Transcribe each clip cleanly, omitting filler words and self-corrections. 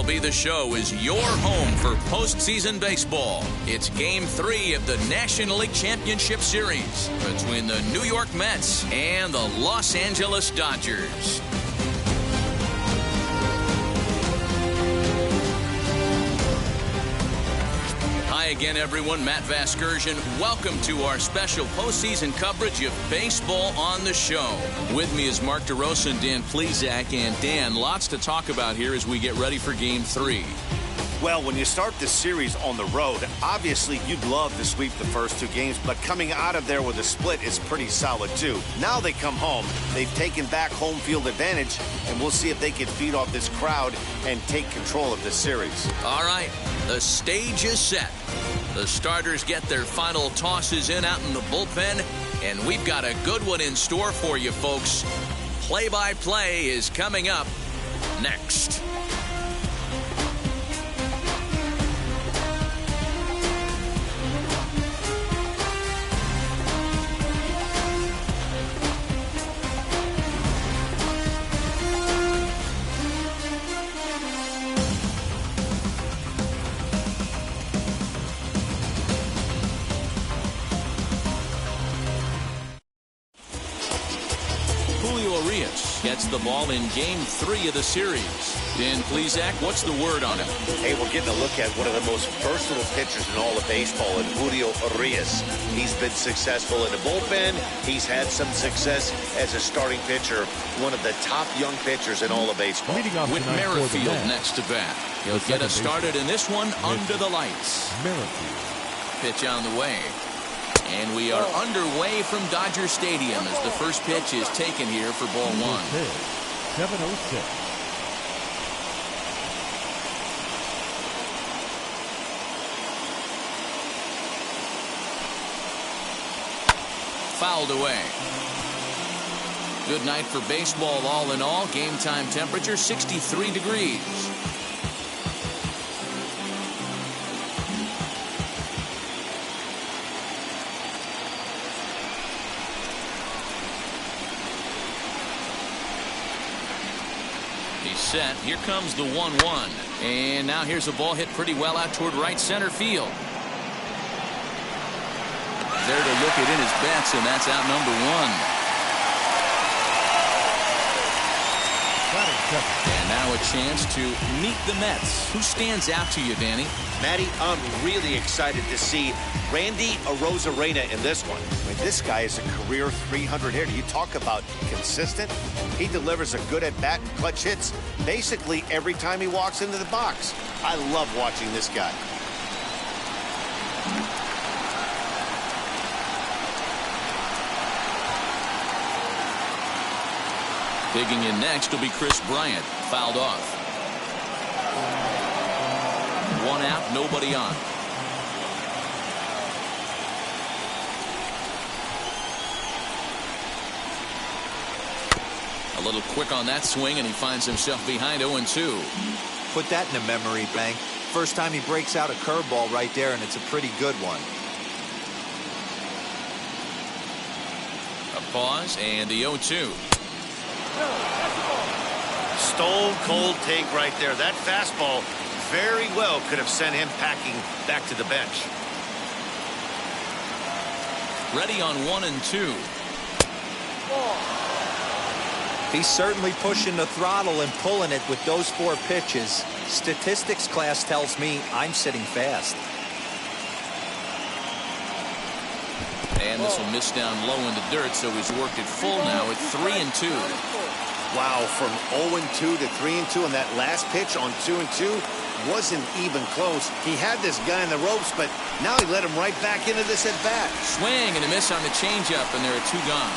MLB The Show is your home for postseason baseball. It's Game 3 of the National League Championship Series between the New York Mets and the Los Angeles Dodgers. Hi again, everyone. Matt Vasgersian. Welcome to our special postseason coverage of Baseball on the Show. With me is Mark DeRosa and Dan Plesac. And Dan, lots to talk about here as we get ready for Game 3. Well, when you start this series on the road, obviously you'd love to sweep the first two games, but coming out of there with a split is pretty solid too. Now they come home, they've taken back home field advantage, and we'll see if they can feed off this crowd and take control of this series. All right, the stage is set. The starters get their final tosses in out in the bullpen, and we've got a good one in store for you folks. Play-by-play is coming up next. Gets the ball in Game 3 of the series. Dan Plesac, what's the word on him? Hey, we're getting a look at one of the most versatile pitchers in all of baseball, in Julio Urias. He's been successful in the bullpen. He's had some success as a starting pitcher. One of the top young pitchers in all of baseball. With Merrifield next to bat. He'll get us started in this one under the lights. Pitch on the way. And we are underway from Dodger Stadium as the first pitch is taken here for ball one. 7:06. Fouled away. Good night for baseball all in all. Game time temperature 63 degrees. Set. Here comes the 1-1. And now here's a ball hit pretty well out toward right center field. There to look it in his bets, and that's out number one. And now a chance to meet the Mets. Who stands out to you, Danny? Matty, I'm really excited to see Randy Arozarena in this one. I mean, this guy is a career 300 hitter. You talk about consistent. He delivers a good at-bat and clutch hits basically every time he walks into the box. I love watching this guy. Digging in next will be Chris Bryant. Fouled off. One out, nobody on. A little quick on that swing, and he finds himself behind 0-2. Put that in a memory bank. First time he breaks out a curveball right there, and it's a pretty good one. A pause, and the 0-2. Stone cold take right there. That fastball very well could have sent him packing back to the bench. Ready on 1-2. He's certainly pushing the throttle and pulling it with those 4 pitches. Statistics class tells me I'm sitting fast. And this will miss down low in the dirt, so he's worked it full now at 3-2. Wow, from 0-2 to 3-2, and that last pitch on 2-2 wasn't even close. He had this guy in the ropes, but now he let him right back into this at bat. Swing and a miss on the changeup, and there are 2 gone.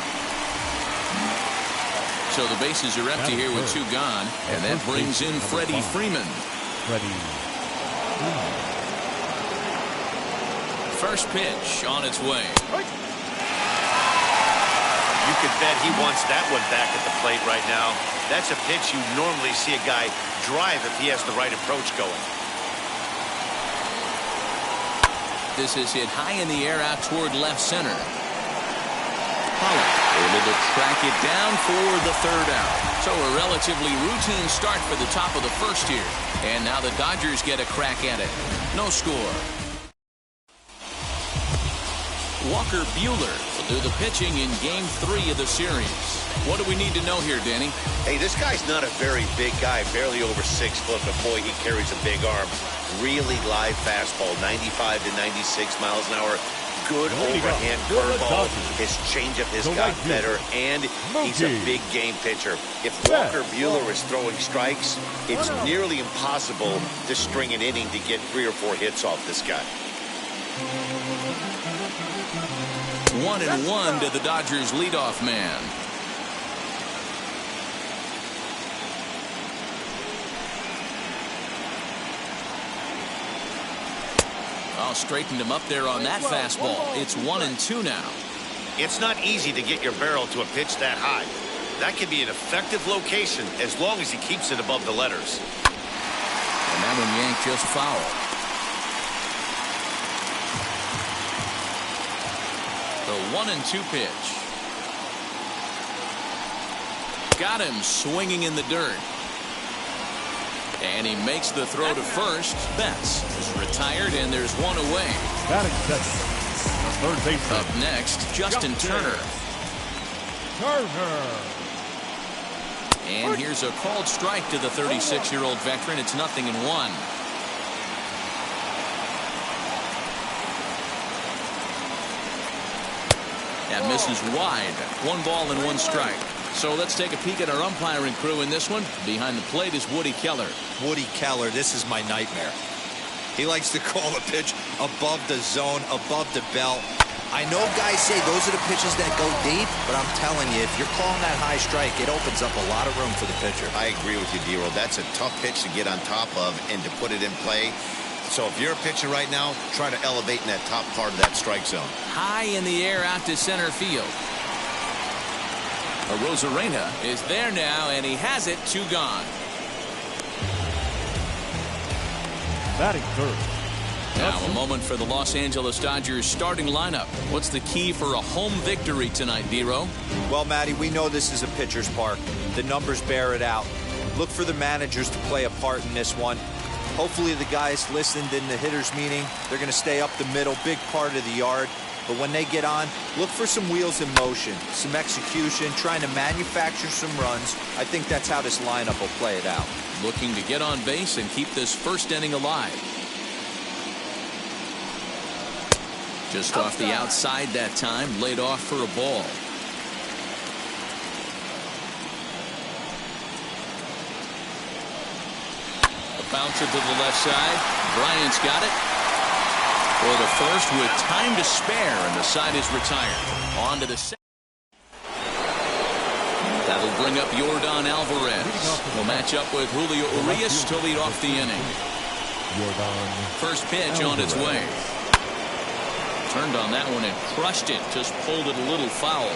So the bases are empty here with 2 gone, and that brings in Freddie Freeman. First pitch on its way. You could bet he wants that one back at the plate right now. That's a pitch you normally see a guy drive if he has the right approach going. This is hit high in the air out toward left center. Pollock Able to track it down for the third out. So a relatively routine start for the top of the first here. And now the Dodgers get a crack at it. No score. Walker Buehler will do the pitching in Game 3 of the series. What do we need to know here, Danny? Hey, this guy's not a very big guy, barely over 6 foot, but boy, he carries a big arm. Really live fastball, 95 to 96 miles an hour. Good overhand curveball. His changeup has gotten better, and he's a big game pitcher. If Walker Buehler is throwing strikes, it's nearly impossible to string an inning to get 3 or 4 hits off this guy. 1-1 to the Dodgers leadoff man. Oh, straightened him up there on that fastball. It's 1-2 now. It's not easy to get your barrel to a pitch that high. That can be an effective location as long as he keeps it above the letters. And that one yanked just foul. The 1-2 pitch. Got him swinging in the dirt. And he makes the throw to first. METS is retired, and there's one away. Batting second, the third baseman. Up next, Justin Turner. And here's a called strike to the 36-year-old veteran. It's 0-1. That misses wide. 1 ball and 1 strike. So let's take a peek at our umpiring crew in this one. Behind the plate is Woody Keller. Woody Keller, this is my nightmare. He likes to call a pitch above the zone, above the belt. I know guys say those are the pitches that go deep, but I'm telling you, if you're calling that high strike, it opens up a lot of room for the pitcher. I agree with you, D-Roll. That's a tough pitch to get on top of and to put it in play. So if you're a pitcher right now, try to elevate in that top part of that strike zone. High in the air out to center field. Rosarena is there now, and he has it. 2 gone. Batting third. Now a moment for the Los Angeles Dodgers starting lineup. What's the key for a home victory tonight, Dero? Well, Matty, we know this is a pitcher's park. The numbers bear it out. Look for the managers to play a part in this one. Hopefully the guys listened in the hitters meeting. They're going to stay up the middle, big part of the yard. But when they get on, look for some wheels in motion, some execution, trying to manufacture some runs. I think that's how this lineup will play it out. Looking to get on base and keep this first inning alive. Just off the outside that time, laid off for a ball. A bouncer to the left side. Bryant's got it. For the first with time to spare, and the side is retired. On to the second. That'll bring up Yordan Alvarez. Will match up with Julio Urias to lead off the inning. First pitch on its way. Turned on that one and crushed it. Just pulled it a little foul.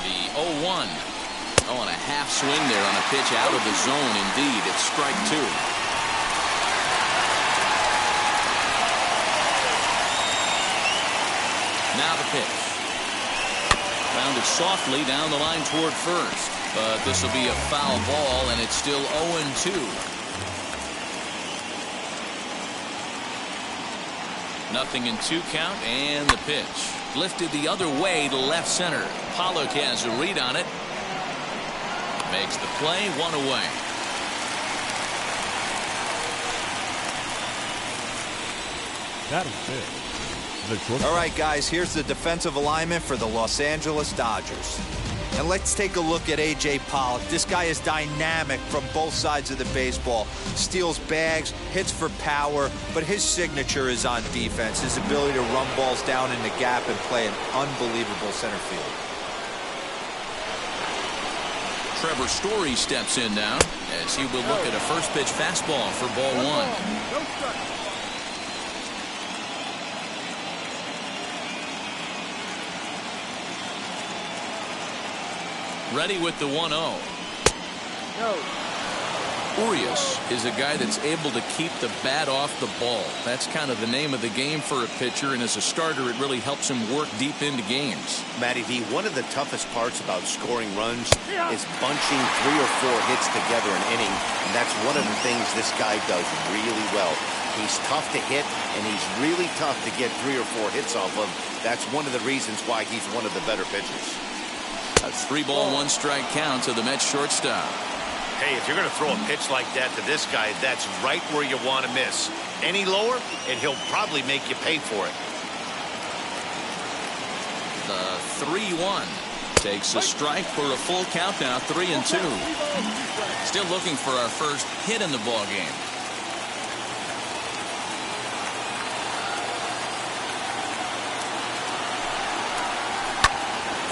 The 0-1. Oh, and a half swing there on a pitch out of the zone. Indeed, it's strike 2. Now the pitch. Rounded softly down the line toward first. But this will be a foul ball, and it's still 0-2. Nothing in 2 count, and the pitch. Lifted the other way to left center. Pollock has a read on it. Makes the play, 1 away. That is it. All right, guys, here's the defensive alignment for the Los Angeles Dodgers. And let's take a look at A.J. Pollock. This guy is dynamic from both sides of the baseball. Steals bags, hits for power, but his signature is on defense. His ability to run balls down in the gap and play an unbelievable center field. Trevor Story steps in now as he will look at a first pitch fastball for ball 1. Ready with the 1-0. Urias is a guy that's able to keep the bat off the ball. That's kind of the name of the game for a pitcher, and as a starter, it really helps him work deep into games. Matty V, one of the toughest parts about scoring runs is bunching 3 or 4 hits together an inning, and that's one of the things this guy does really well. He's tough to hit, and he's really tough to get 3 or 4 hits off of. That's one of the reasons why he's one of the better pitchers. A 3-ball, 1-strike count to the Mets shortstop. Hey, if you're going to throw a pitch like that to this guy, that's right where you want to miss. Any lower, and he'll probably make you pay for it. The 3-1 takes a strike for a full count now, 3-2. Still looking for our first hit in the ball game.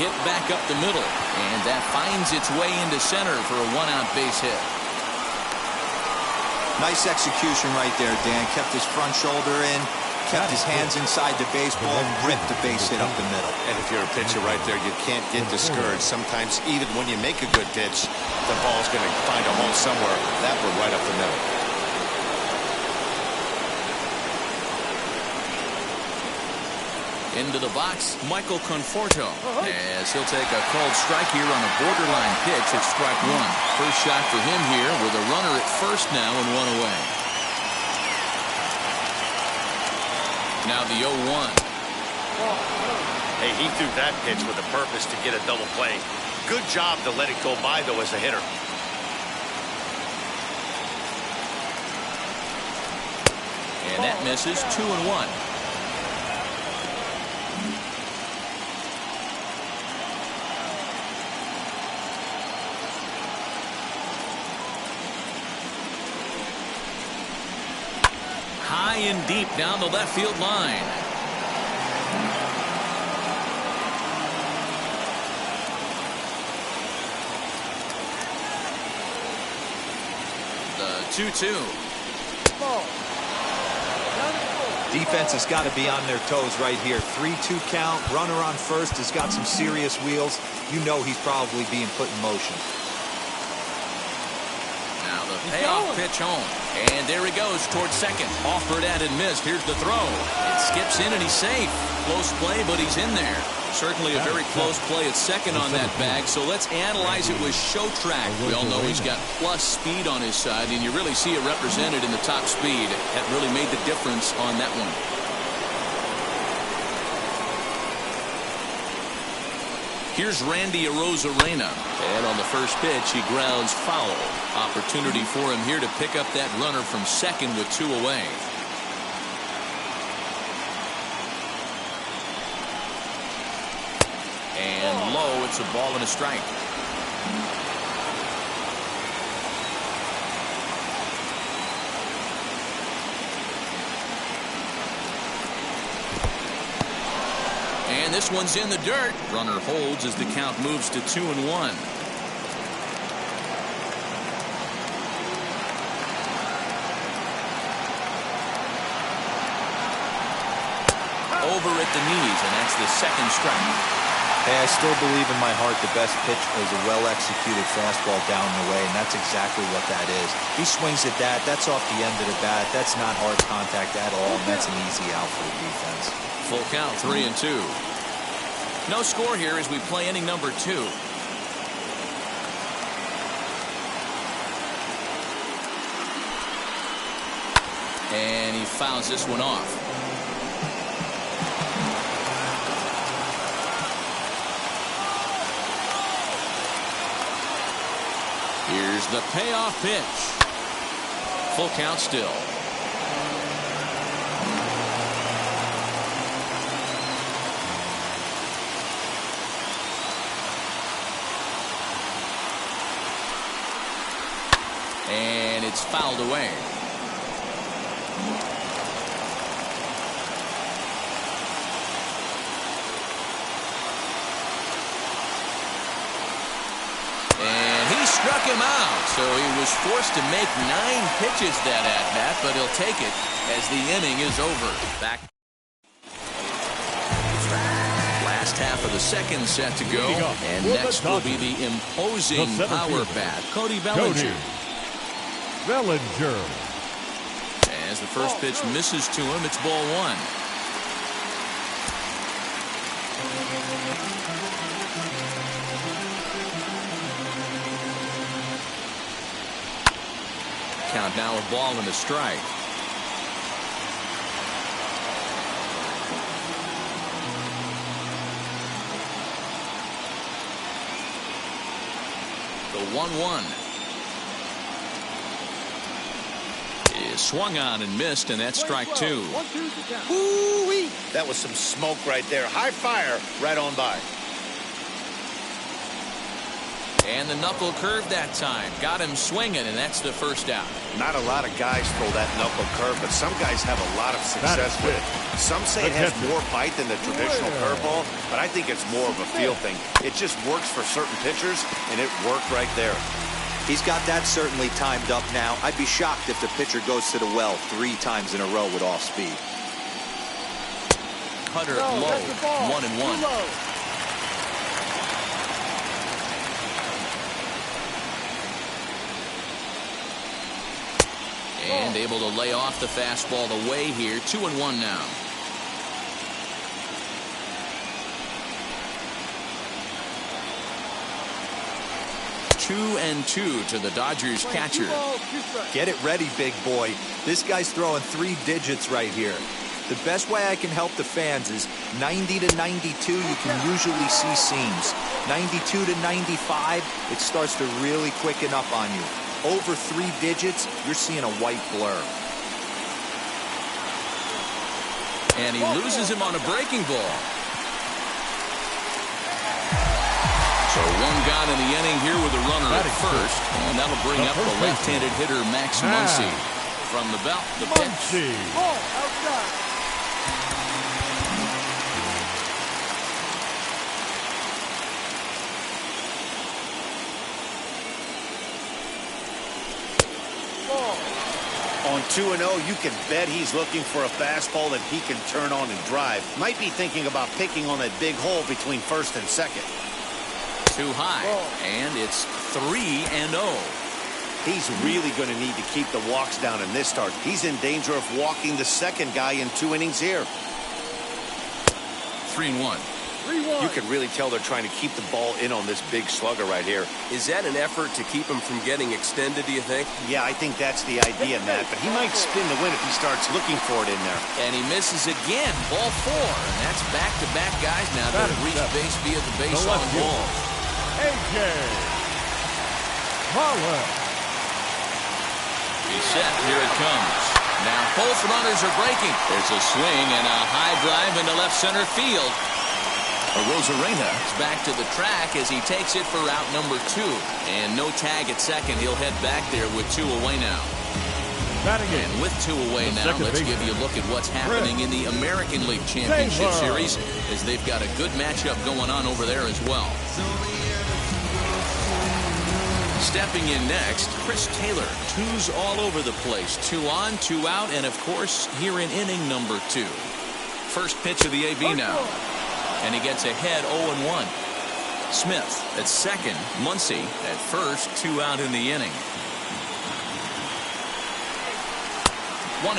Hit back up the middle, and that finds its way into center for a 1-out base hit. Nice execution right there, Dan. Kept his front shoulder in, kept his hands inside the baseball, and ripped the base hit up the middle. And if you're a pitcher right there, you can't get discouraged. Sometimes even when you make a good pitch, the ball's going to find a hole somewhere. That one right up the middle. Into the box, Michael Conforto, as he'll take a called strike here on a borderline pitch at strike 1. First shot for him here with a runner at first now and 1 away. Now the 0-1. Hey, he threw that pitch with a purpose to get a double play. Good job to let it go by, though, as a hitter. And that misses. 2-1. High and deep down the left field line. The 2-2. Defense has got to be on their toes right here. 3-2 count. Runner on first has got some serious wheels. You know he's probably being put in motion. Now the payoff pitch home. And there he goes towards second. Offered at and missed. Here's the throw. It skips in and he's safe. Close play, but he's in there. Certainly a very close play at second on that bag. So let's analyze it with show track. We all know he's got plus speed on his side, and you really see it represented in the top speed. That really made the difference on that one. Here's Randy Arozarena. And on the first pitch, he grounds foul. Opportunity for him here to pick up that runner from second with 2 away. And low, it's a ball and a strike. And this one's in the dirt. Runner holds as the count moves to 2-1. Over at the knees, and that's the second strike. Hey, I still believe in my heart the best pitch is a well-executed fastball down the way, and that's exactly what that is. He swings at that. That's off the end of the bat. That's not hard contact at all, and that's an easy out for the defense. Full count, 3-2. No score here as we play inning number 2. And he fouls this one off. Here's the payoff pitch. Full count still. And it's fouled away. Struck him out, so he was forced to make 9 pitches that at-bat, but he'll take it as the inning is over. Back. Last half of the second set to go, and next will be the imposing power bat, Cody Bellinger. Bellinger. As the first pitch misses to him, it's ball one. Count now a ball and a strike. The 1-1 is swung on and missed, and that's strike two. Ooh-wee. That was some smoke right there. High fire right on by. And the knuckle curve that time. Got him swinging, and that's the first out. Not a lot of guys throw that knuckle curve, but some guys have a lot of success with it. Some say it has more bite than the traditional curveball, but I think it's more of a feel thing. It just works for certain pitchers, and it worked right there. He's got that certainly timed up now. I'd be shocked if the pitcher goes to the well 3 times in a row with off speed. Cutter low, 1-1. And able to lay off the fastball away here. 2-1 now. Two and two to the Dodgers catcher. Get it ready, big boy. This guy's throwing 3 digits right here. The best way I can help the fans is 90 to 92, you can usually see seams. 92 to 95, it starts to really quicken up on you. Over 3 digits, you're seeing a white blur. And he loses him on a breaking ball. So 1 gone in the inning here with a runner at first. And that'll bring up the left-handed hitter Max Muncy. From the belt, the pitch. On 2-0, you can bet he's looking for a fastball that he can turn on and drive. Might be thinking about picking on that big hole between first and second. Too high, and it's 3-0. He's really going to need to keep the walks down in this start. He's in danger of walking the second guy in 2 innings here. 3-1. You can really tell they're trying to keep the ball in on this big slugger right here. Is that an effort to keep him from getting extended, do you think? Yeah, I think that's the idea, Matt. But he might spin the win if he starts looking for it in there. And he misses again. Ball 4. And that's back-to-back guys now that have reached base via the base on ball. A.J. Holland. He's set. Here it comes. Now both runners are breaking. There's a swing and a high drive into left center field. Rosarena is back to the track as he takes it for route number 2. And no tag at second. He'll head back there with 2 away now. And with 2 away now, let's give you a look at what's happening in the American League Championship Series, as they've got a good matchup going on over there as well. Stepping in next, Chris Taylor. 2s all over the place. 2 on, 2 out, and of course, here in inning number 2. First pitch of the AB now. And he gets ahead 0-1. Smith at second. Muncy at first. 2 out in the inning. 1-1.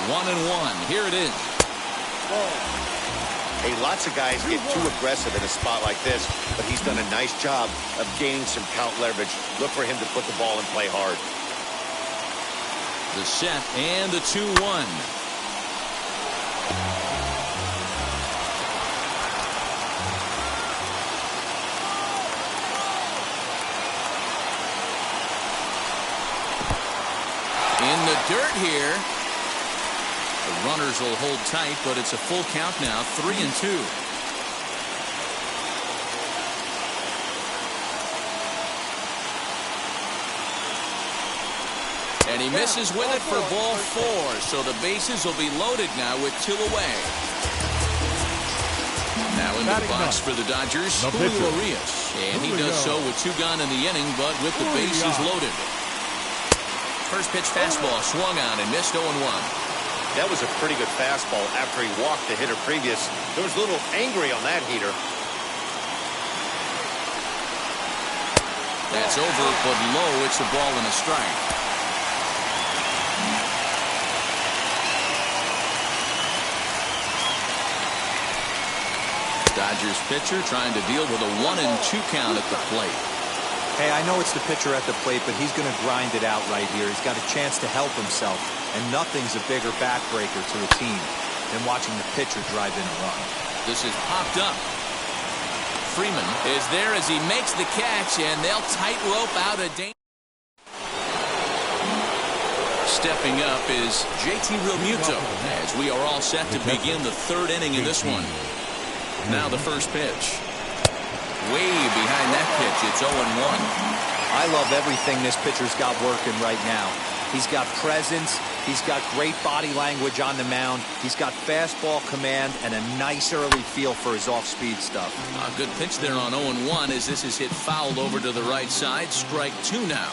One and one. Here it is. Hey, lots of guys get too aggressive in a spot like this, but he's done a nice job of gaining some count leverage. Look for him to put the ball in play hard. The set and the 2-1. In the dirt here. The runners will hold tight, but it's a full count now, 3-2. And he misses with it for ball 4, so the bases will be loaded now with 2 away. Now into the box for the Dodgers, Julio Urias. And he does so with 2 gone in the inning, but with the bases loaded. First pitch fastball swung on and missed 0-1. That was a pretty good fastball after he walked the hitter previous. There was a little angry on that heater. That's over, but low. It's a ball and a strike. Dodgers pitcher trying to deal with a 1-2 count at the plate. Hey, I know it's the pitcher at the plate, but he's going to grind it out right here. He's got a chance to help himself, and nothing's a bigger backbreaker to a team than watching the pitcher drive in a run. This is popped up. Freeman is there as he makes the catch, and they'll tightrope out a danger. Stepping up is JT Realmuto as we are all set to begin the third inning in this one. Now the first pitch. Way behind that pitch. It's 0-1. I love everything this pitcher's got working right now. He's got presence. He's got great body language on the mound. He's got fastball command and a nice early feel for his off-speed stuff. A good pitch there on 0-1 as this is hit foul over to the right side. Strike 2 now.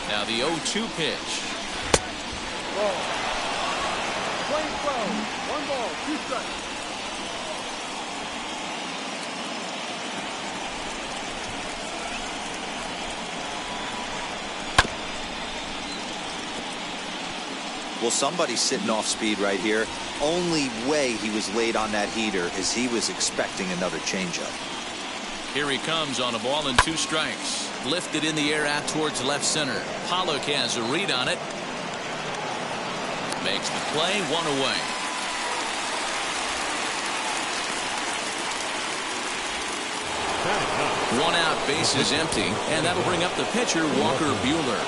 Now the 0-2 pitch. Ball. Playing 12. 1 ball, 2 strikes. Well, somebody's sitting off speed right here. Only way he was late on that heater is he was expecting another changeup. Here he comes on a ball and 2 strikes. Lifted in the air out towards left center. Pollock has a read on it. Makes the play, 1 away. One out, bases empty, and that'll bring up the pitcher, Walker Buehler.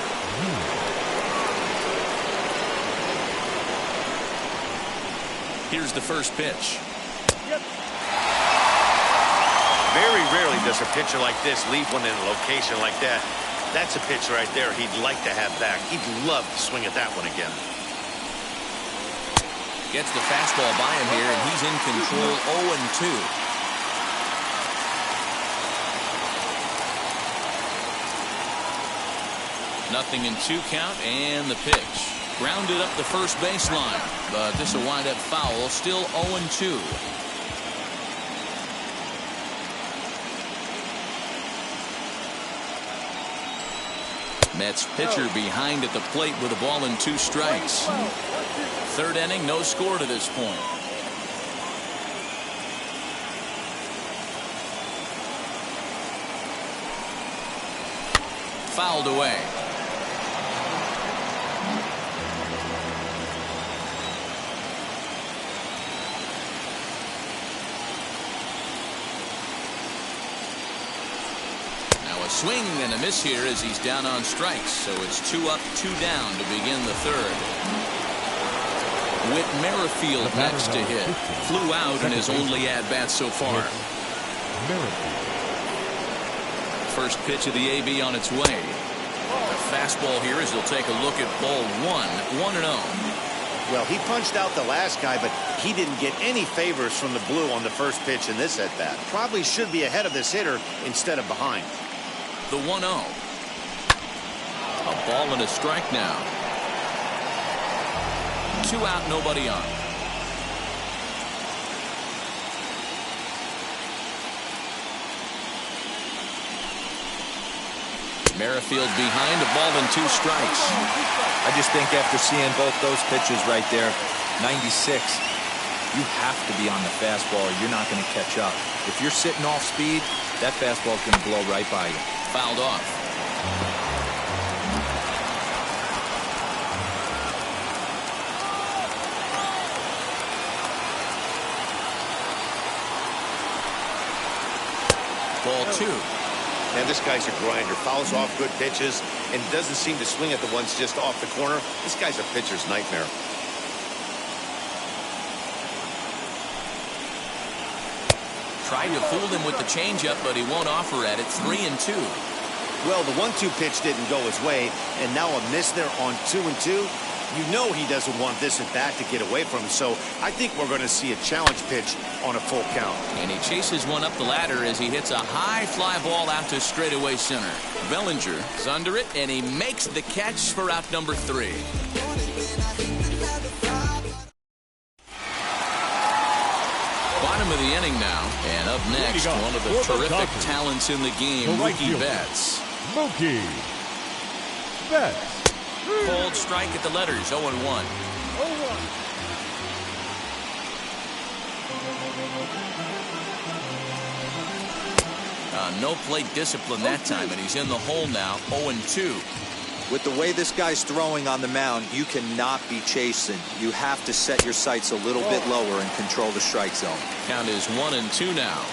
Here's the first pitch. Very rarely does a pitcher like this leave one in a location like that. That's a pitch right there he'd like to have back. He'd love to swing at that one again. Gets the fastball by him here, and he's in control. 0-2. Nothing in 2 count, and the pitch. Grounded up the first baseline, but this will wind up foul. Still 0-2. Mets pitcher behind at the plate with a ball and 2 strikes. Third inning, no score to this point. Fouled away. Swing and a miss here as he's down on strikes, so it's 2 up, 2 down to begin the third. Whit Merrifield next to hit. Flew out in his only at-bat so far. First pitch of the AB on its way. A fastball here as he'll take a look at ball 1, 1-0. Well, he punched out the last guy, but he didn't get any favors from the blue on the first pitch in this at-bat. Probably should be ahead of this hitter instead of behind. The 1-0. A ball and a strike now. 2 out, nobody on. Merrifield behind, a ball and 2 strikes. I just think after seeing both those pitches right there, 96, you have to be on the fastball or you're not going to catch up. If you're sitting off speed, that fastball is going to blow right by you. Fouled off. Ball 2. And this guy's a grinder. Fouls off good pitches and doesn't seem to swing at the ones just off the corner. This guy's a pitcher's nightmare. Tried to fool him with the changeup, but he won't offer at it. 3-2. Well, the 1-2 pitch didn't go his way, and now a miss there on 2-2. You know he doesn't want this at bat to get away from him, so I think we're going to see a challenge pitch on a full count. And he chases one up the ladder as he hits a high fly ball out to straightaway center. Bellinger is under it, and he makes the catch for out number 3. Bottom of the inning now, and up next, one of the terrific talents in the game, Mookie Betts. Mookie Betts. Cold strike at the letters, 0-1. 0-1. No plate discipline that time, and he's in the hole now, 0-2. With the way this guy's throwing on the mound, you cannot be chasing. You have to set your sights a little bit lower and control the strike zone. Count is 1-2 now.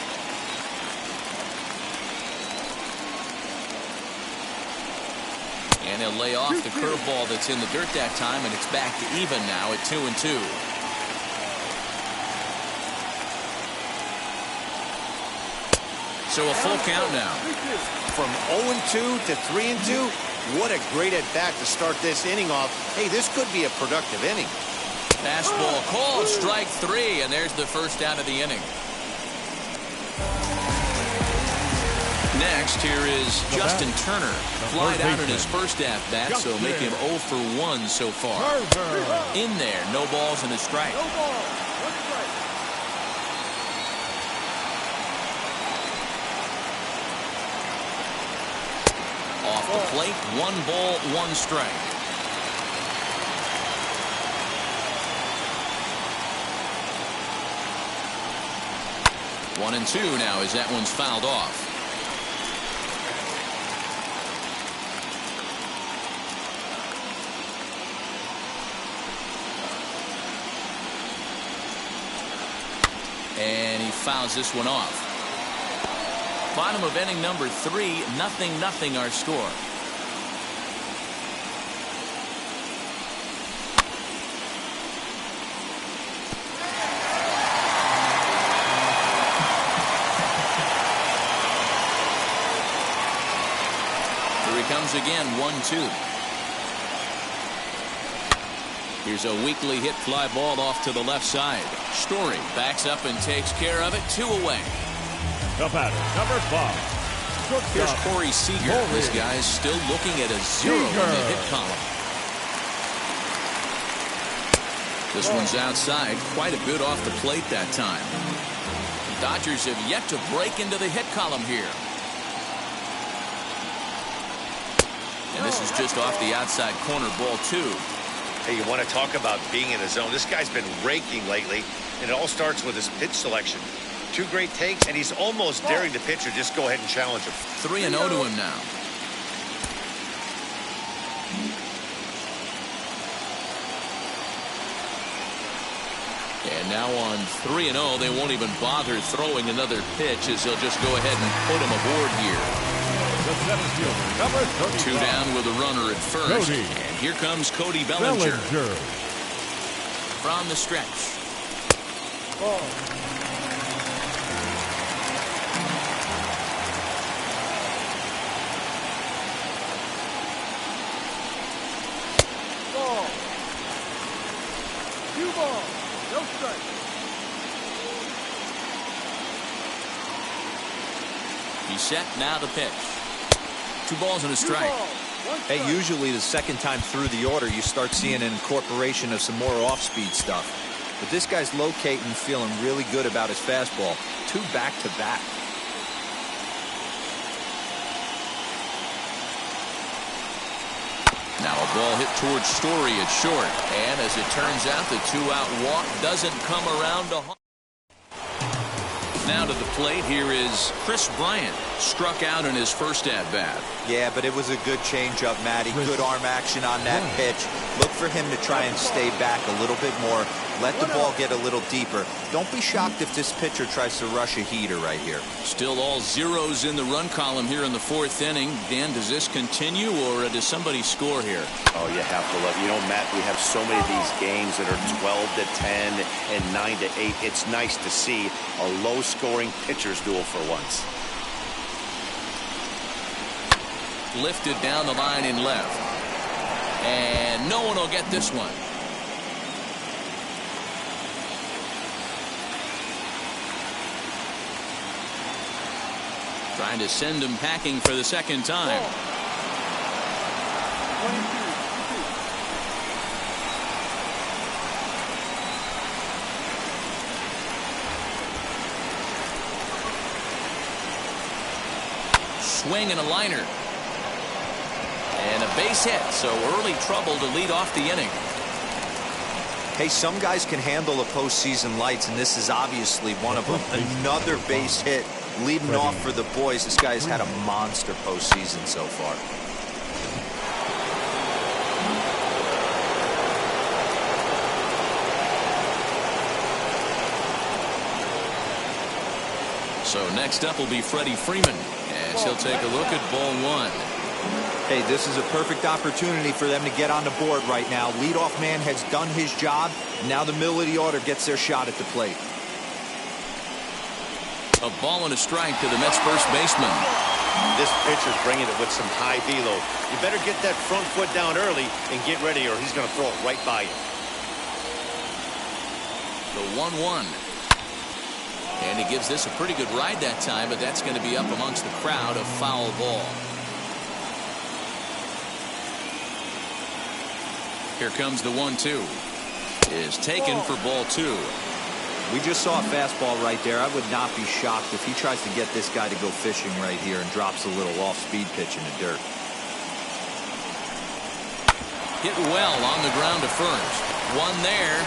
And he'll lay off the curveball that's in the dirt that time, and it's back to even now at 2-2. So a full count now. From 0-2 to 3-2, what a great at-bat to start this inning off. Hey, this could be a productive inning. Fastball called, strike 3, and there's the first out of the inning. Next, here is Justin Turner. Flied out in his first at-bat, so make him 0 for 1 so far. In there, no balls and a strike. No ball. 1 strike. Off the plate, 1 ball, 1 strike. One and 2 now as that one's fouled off. And he fouls this one off. Bottom of inning number 3, 0-0 our score. Here he comes again, 1-2. Here's a weakly hit fly ball off to the left side. Story backs up and takes care of it. 2 away. The batter, number 5. Here's Corey Seager. This guy's still looking at a 0 in the hit column. This one's outside, quite a bit off the plate that time. The Dodgers have yet to break into the hit column here. And this is just off the outside corner, ball 2. Hey, you want to talk about being in the zone. This guy's been raking lately, and it all starts with his pitch selection. 2 great takes, and he's almost daring the pitcher just go ahead and challenge him. 3-0 to him now. And now on 3-0, they won't even bother throwing another pitch as they'll just go ahead and put him aboard here. The center fielder, number 35. 2 down with a runner at first. Cody. And here comes Cody Bellinger. From the stretch. Ball. Ball. 2 balls. No strike. He's set, now the pitch. 2 balls and a 2 strike. balls. 1 strike. Hey, usually the second time through the order, you start seeing an incorporation of some more off-speed stuff. But this guy's locating, feeling really good about his fastball. 2 back-to-back. Now a ball hit towards Story at short. And as it turns out, the 2-out walk doesn't come around to home. Now to the plate, here is Chris Bryant. Struck out in his first at-bat. Yeah, but it was a good changeup, Matty. Good arm action on that pitch. Look for him to try and stay back a little bit more. Let the ball get a little deeper. Don't be shocked if this pitcher tries to rush a heater right here. Still all zeros in the run column here in the 4th inning. Dan, does this continue, or does somebody score here? Oh, you have to love. You know, Matt, we have so many of these games that are 12-10 and 9-8. It's nice to see a low-scoring pitcher's duel for once. Lifted down the line in left. And no one will get this one. Trying to send him packing for the second time. Swing and a liner. And a base hit, so early trouble to lead off the inning. Hey, some guys can handle the postseason lights, and this is obviously one of them. Another base hit leading off for the boys. This guy has had a monster postseason so far. So next up will be Freddie Freeman, as he'll take a look at ball one. Hey, this is a perfect opportunity for them to get on the board right now. Leadoff man has done his job. Now the middle of the order gets their shot at the plate. A ball and a strike to the Mets first baseman. This pitcher's bringing it with some high velo. You better get that front foot down early and get ready, or he's going to throw it right by you. The 1-1. And he gives this a pretty good ride that time, but that's going to be up amongst the crowd. A foul ball. Here comes the 1-2. Is taken for ball two. We just saw a fastball right there. I would not be shocked if he tries to get this guy to go fishing right here and drops a little off-speed pitch in the dirt. Hit well on the ground to first. One there.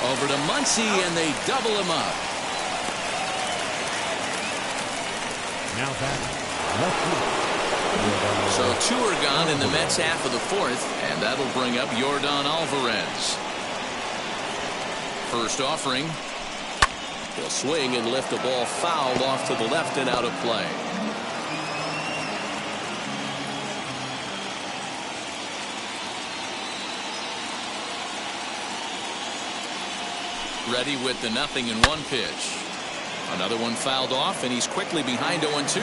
Over to Muncy, and they double him up. Now back. Left field. So two are gone in the Mets half of the fourth, and that'll bring up Yordan Alvarez. First offering. He'll swing and lift a ball fouled off to the left and out of play. Ready with the 0-1 pitch. Another one fouled off, and he's quickly behind 0-2.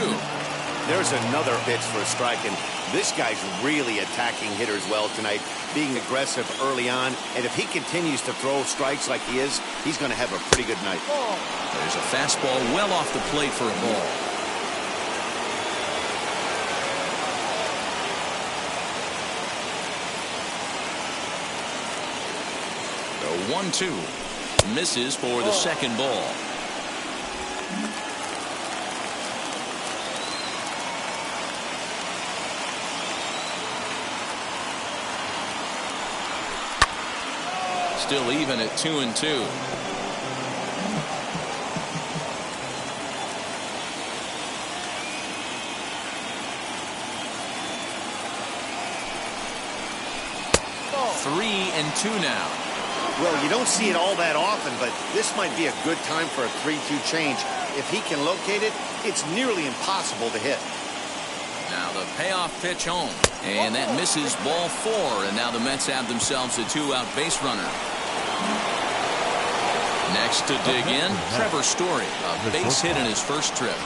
There's another pitch for a strike, and this guy's really attacking hitters well tonight, being aggressive early on, and if he continues to throw strikes like he is, he's going to have a pretty good night. There's a fastball well off the plate for a ball. The 1-2 misses for the second ball. Still even at 2-2. Three and two now. Well, you don't see it all that often, but this might be a good time for a 3-2 change. If he can locate it, it's nearly impossible to hit. Now the payoff pitch home, and that misses ball four, and now the Mets have themselves a two-out base runner. Next to dig in, Trevor Story, a base hit in his first trip.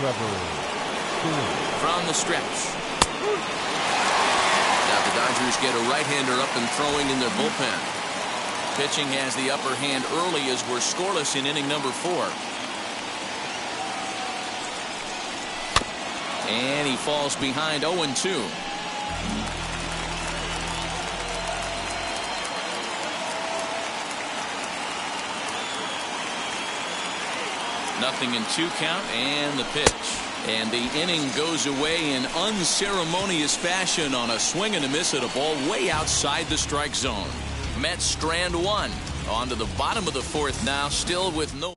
From the stretch. Now the Dodgers get a right-hander up and throwing in their bullpen. Pitching has the upper hand early as we're scoreless in inning number 4. And he falls behind 0-2. Nothing in 2 count, and the pitch. And the inning goes away in unceremonious fashion on a swing and a miss at a ball way outside the strike zone. Mets strand one. On to the bottom of the 4th now, still with no.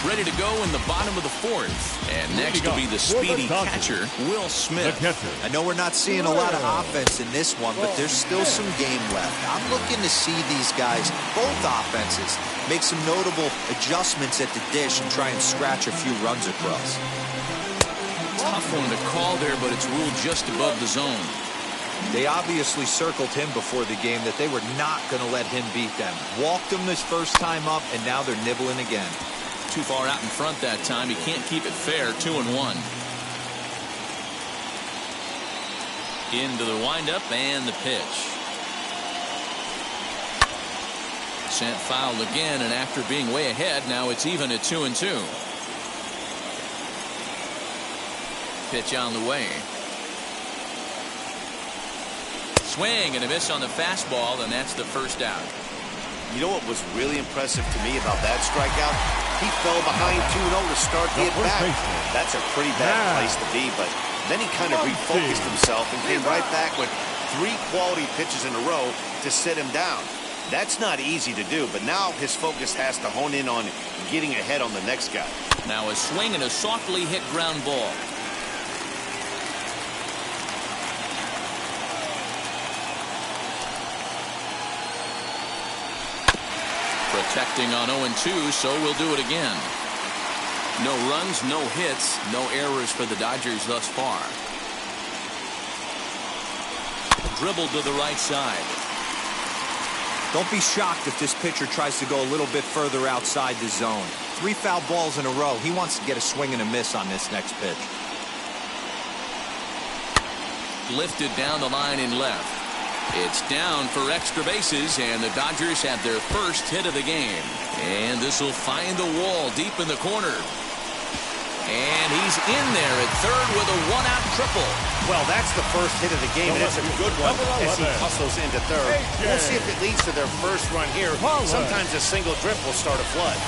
Ready to go in the bottom of the 4th. And next will be the speedy catcher, Will Smith. I know we're not seeing a lot of offense in this one, but there's still some game left. I'm looking to see these guys, both offenses, make some notable adjustments at the dish and try and scratch a few runs across. Tough one to call there, but it's ruled just above the zone. They obviously circled him before the game that they were not going to let him beat them. Walked him this first time up, and now they're nibbling again. Too far out in front that time. He can't keep it fair. 2-1. Into the windup and the pitch. Sent foul again, and after being way ahead, now it's even at 2-2. Pitch on the way. Swing and a miss on the fastball, and that's the first out. You know what was really impressive to me about that strikeout? He fell behind 2-0 to start the at-bat. That's a pretty bad place to be, but then he kind of refocused himself and came right back with 3 quality pitches in a row to sit him down. That's not easy to do, but now his focus has to hone in on getting ahead on the next guy. Now a swing and a softly hit ground ball. Protecting on 0-2, so we'll do it again. No runs, no hits, no errors for the Dodgers thus far. Dribbled to the right side. Don't be shocked if this pitcher tries to go a little bit further outside the zone. 3 foul balls in a row. He wants to get a swing and a miss on this next pitch. Lifted down the line in left. It's down for extra bases, and the Dodgers have their first hit of the game. And this will find the wall deep in the corner. And he's in there at third with a 1-out triple. Well, that's the first hit of the game, and it's a good one as he hustles into third. We'll see if it leads to their first run here. Sometimes a single trip will start a flood.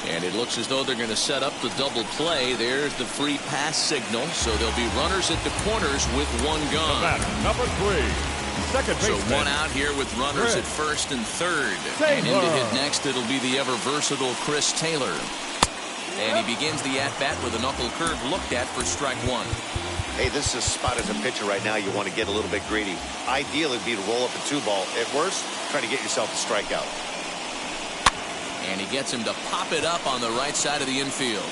And it looks as though they're going to set up the double play. There's the free pass signal. So there'll be runners at the corners with 1 gone. Number 3. Second so baseman. 1 out here with runners at first and third. And in to hit next, it'll be the ever versatile Chris Taylor. And he begins the at-bat with a knuckle curve looked at for strike 1. Hey, this is a spot as a pitcher right now you want to get a little bit greedy. Ideally, it'd be to roll up a 2-ball. At worst, try to get yourself a strikeout. And he gets him to pop it up on the right side of the infield.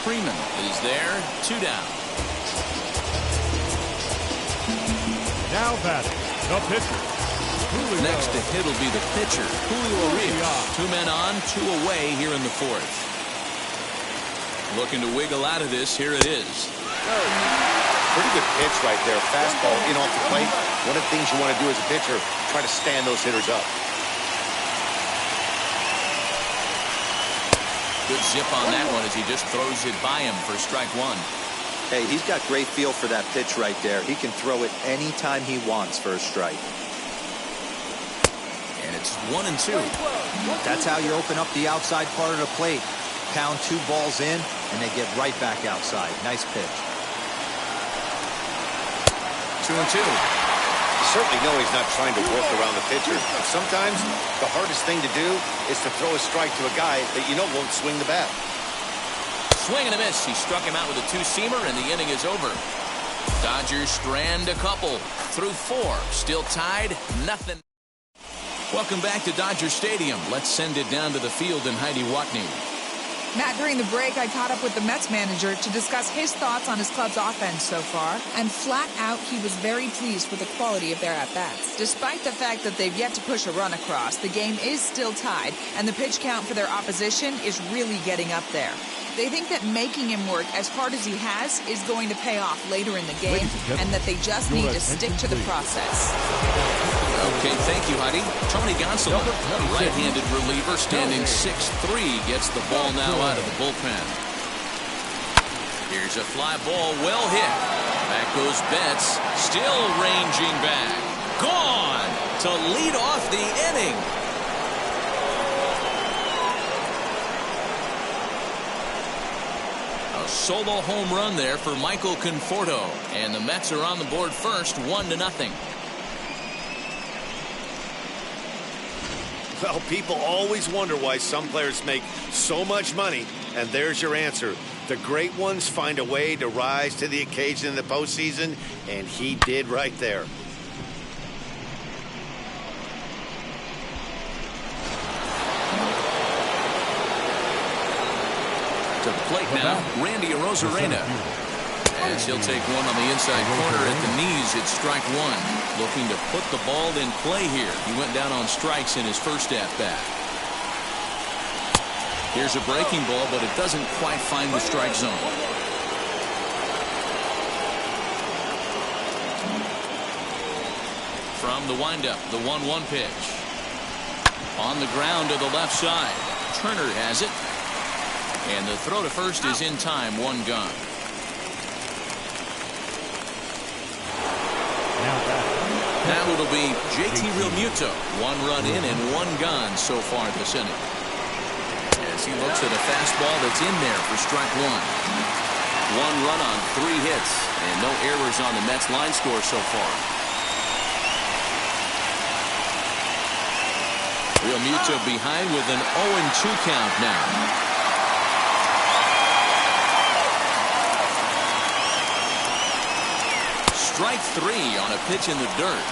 Freeman is there, 2 down. Now batting, the pitcher. Julio. Next to hit will be the pitcher, Julio Rivas. 2 men on, 2 away here in the 4th. Looking to wiggle out of this, here it is. Pretty good pitch right there. Fastball in off the plate. One of the things you want to do as a pitcher, try to stand those hitters up. Good zip on that one as he just throws it by him for strike 1. Hey, he's got great feel for that pitch right there. He can throw it anytime he wants for a strike. And it's 1-2. That's how you open up the outside part of the plate. Pound 2 balls in, and they get right back outside. Nice pitch. 2-2. You certainly know he's not trying to work around the pitcher. Sometimes the hardest thing to do is to throw a strike to a guy that you know won't swing the bat. Swing and a miss. He struck him out with a 2-seamer, and the inning is over. Dodgers strand a couple through 4. Still tied, nothing. Welcome back to Dodger Stadium. Let's send it down to the field in Heidi Watney. Matt, during the break, I caught up with the Mets manager to discuss his thoughts on his club's offense so far, and flat out, he was very pleased with the quality of their at-bats. Despite the fact that they've yet to push a run across, the game is still tied, and the pitch count for their opposition is really getting up there. They think that making him work as hard as he has is going to pay off later in the game, and that they just need to stick to the process. Okay, thank you, Heidi. Tony Gonsolin, a right-handed reliever, standing 6'3", gets the ball now out of the bullpen. Here's a fly ball, well hit. Back goes Betts, still ranging back. Gone to lead off the inning. A solo home run there for Michael Conforto. And the Mets are on the board first, 1-0. Well, people always wonder why some players make so much money, and there's your answer. The great ones find a way to rise to the occasion in the postseason, and he did right there. To the plate now, Randy Arozarena. As he'll take one on the inside corner at the knees, it's strike one. Looking to put the ball in play here. He went down on strikes in his first at-bat. Here's a breaking ball, but it doesn't quite find the strike zone. From the windup, the 1-1 pitch. On the ground to the left side. Turner has it. And the throw to first is in time, one gone. Now it'll be JT Realmuto. One run in and one gone so far this inning. As he looks at a fastball that's in there for strike one. One run on 3 hits and no errors on the Mets line score so far. Realmuto behind with an 0-2 count now. Strike 3 on a pitch in the dirt.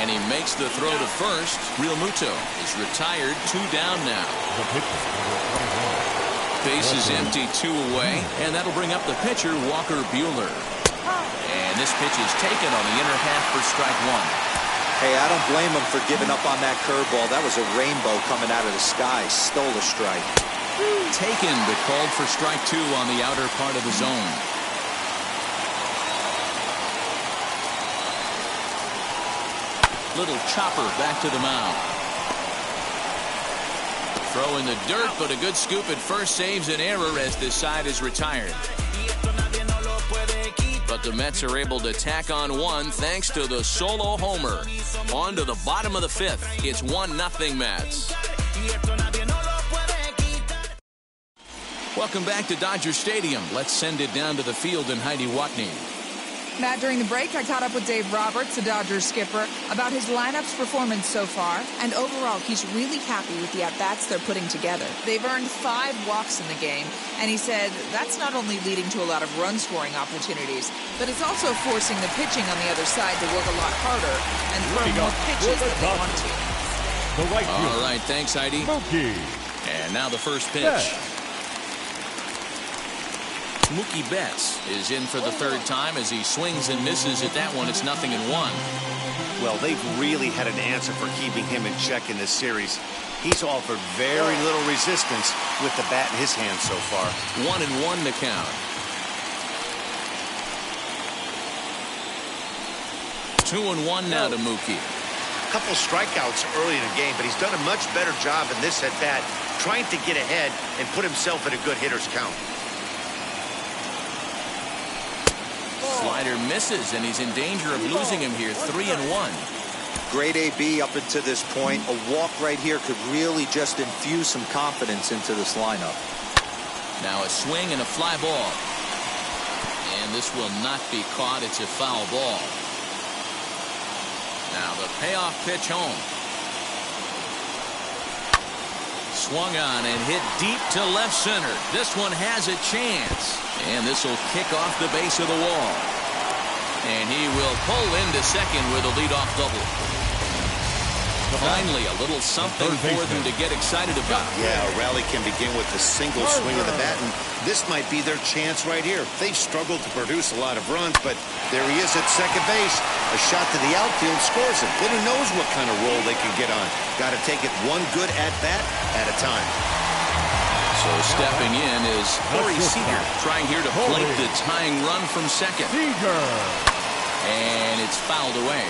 And he makes the throw to first. Realmuto is retired, 2 down now. Base is empty, 2 away. And that'll bring up the pitcher, Walker Buehler. And this pitch is taken on the inner half for strike 1. Hey, I don't blame him for giving up on that curveball. That was a rainbow coming out of the sky. Stole a strike. Taken, but called for strike 2 on the outer part of the zone. Little chopper back to the mound. Throw in the dirt, but a good scoop at first saves an error as this side is retired. But the Mets are able to tack on one thanks to the solo homer. On to the bottom of the 5th. It's 1-0 Mets. Welcome back to Dodger Stadium. Let's send it down to the field in Heidi Watney. Matt, during the break, I caught up with Dave Roberts, the Dodgers skipper, about his lineup's performance so far, and overall, he's really happy with the at-bats they're putting together. They've earned 5 walks in the game, and he said that's not only leading to a lot of run-scoring opportunities, but it's also forcing the pitching on the other side to work a lot harder and throw more pitches than they want to. All right, thanks, Heidi. And now the first pitch. Mookie Betts is in for the 3rd time as he swings and misses at that one. It's 0-1. Well, they've really had an answer for keeping him in check in this series. He's offered very little resistance with the bat in his hand so far. 1-1 to count. 2-1 now to Mookie. A couple strikeouts early in the game, but he's done a much better job in this at bat, trying to get ahead and put himself in a good hitter's count. Slider misses, and he's in danger of losing him here. 3-1. Great AB up until this point. A walk right here could really just infuse some confidence into this lineup. Now a swing and a fly ball. And this will not be caught. It's a foul ball. Now the payoff pitch home. Swung on and hit deep to left center. This one has a chance. And this will kick off the base of the wall. And he will pull into second with a leadoff double. Finally, a little something for them to get excited about. Yeah, a rally can begin with a single swing of the bat, and this might be their chance right here. They've struggled to produce a lot of runs, but there he is at second base. A shot to the outfield scores him. Then who knows what kind of role they can get on. Got to take it one good at-bat at a time. So stepping in is Corey Seager, trying here to plate the tying run from second. And it's fouled away.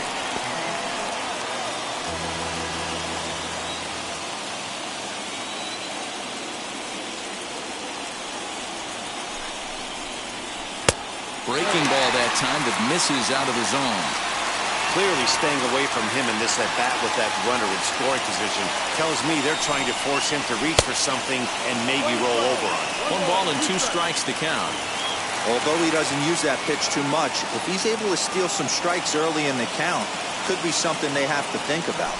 Breaking ball that time that misses out of the zone. Clearly staying away from him in this at-bat with that runner in scoring position tells me they're trying to force him to reach for something and maybe roll over on it. 1 ball and 2 strikes to count. Although he doesn't use that pitch too much, if he's able to steal some strikes early in the count, could be something they have to think about.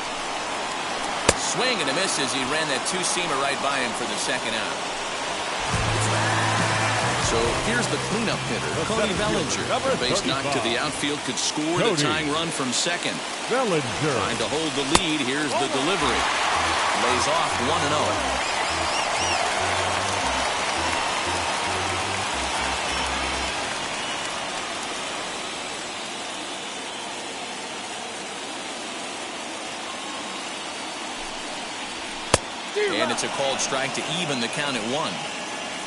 Swing and a miss as he ran that 2-seamer right by him for the second out. So here's the cleanup hitter, Cody Bellinger. Base knock to the outfield could score the tying run from second. Trying to hold the lead. Here's the delivery. Lays off 1-0. And it's a called strike to even the count at 1.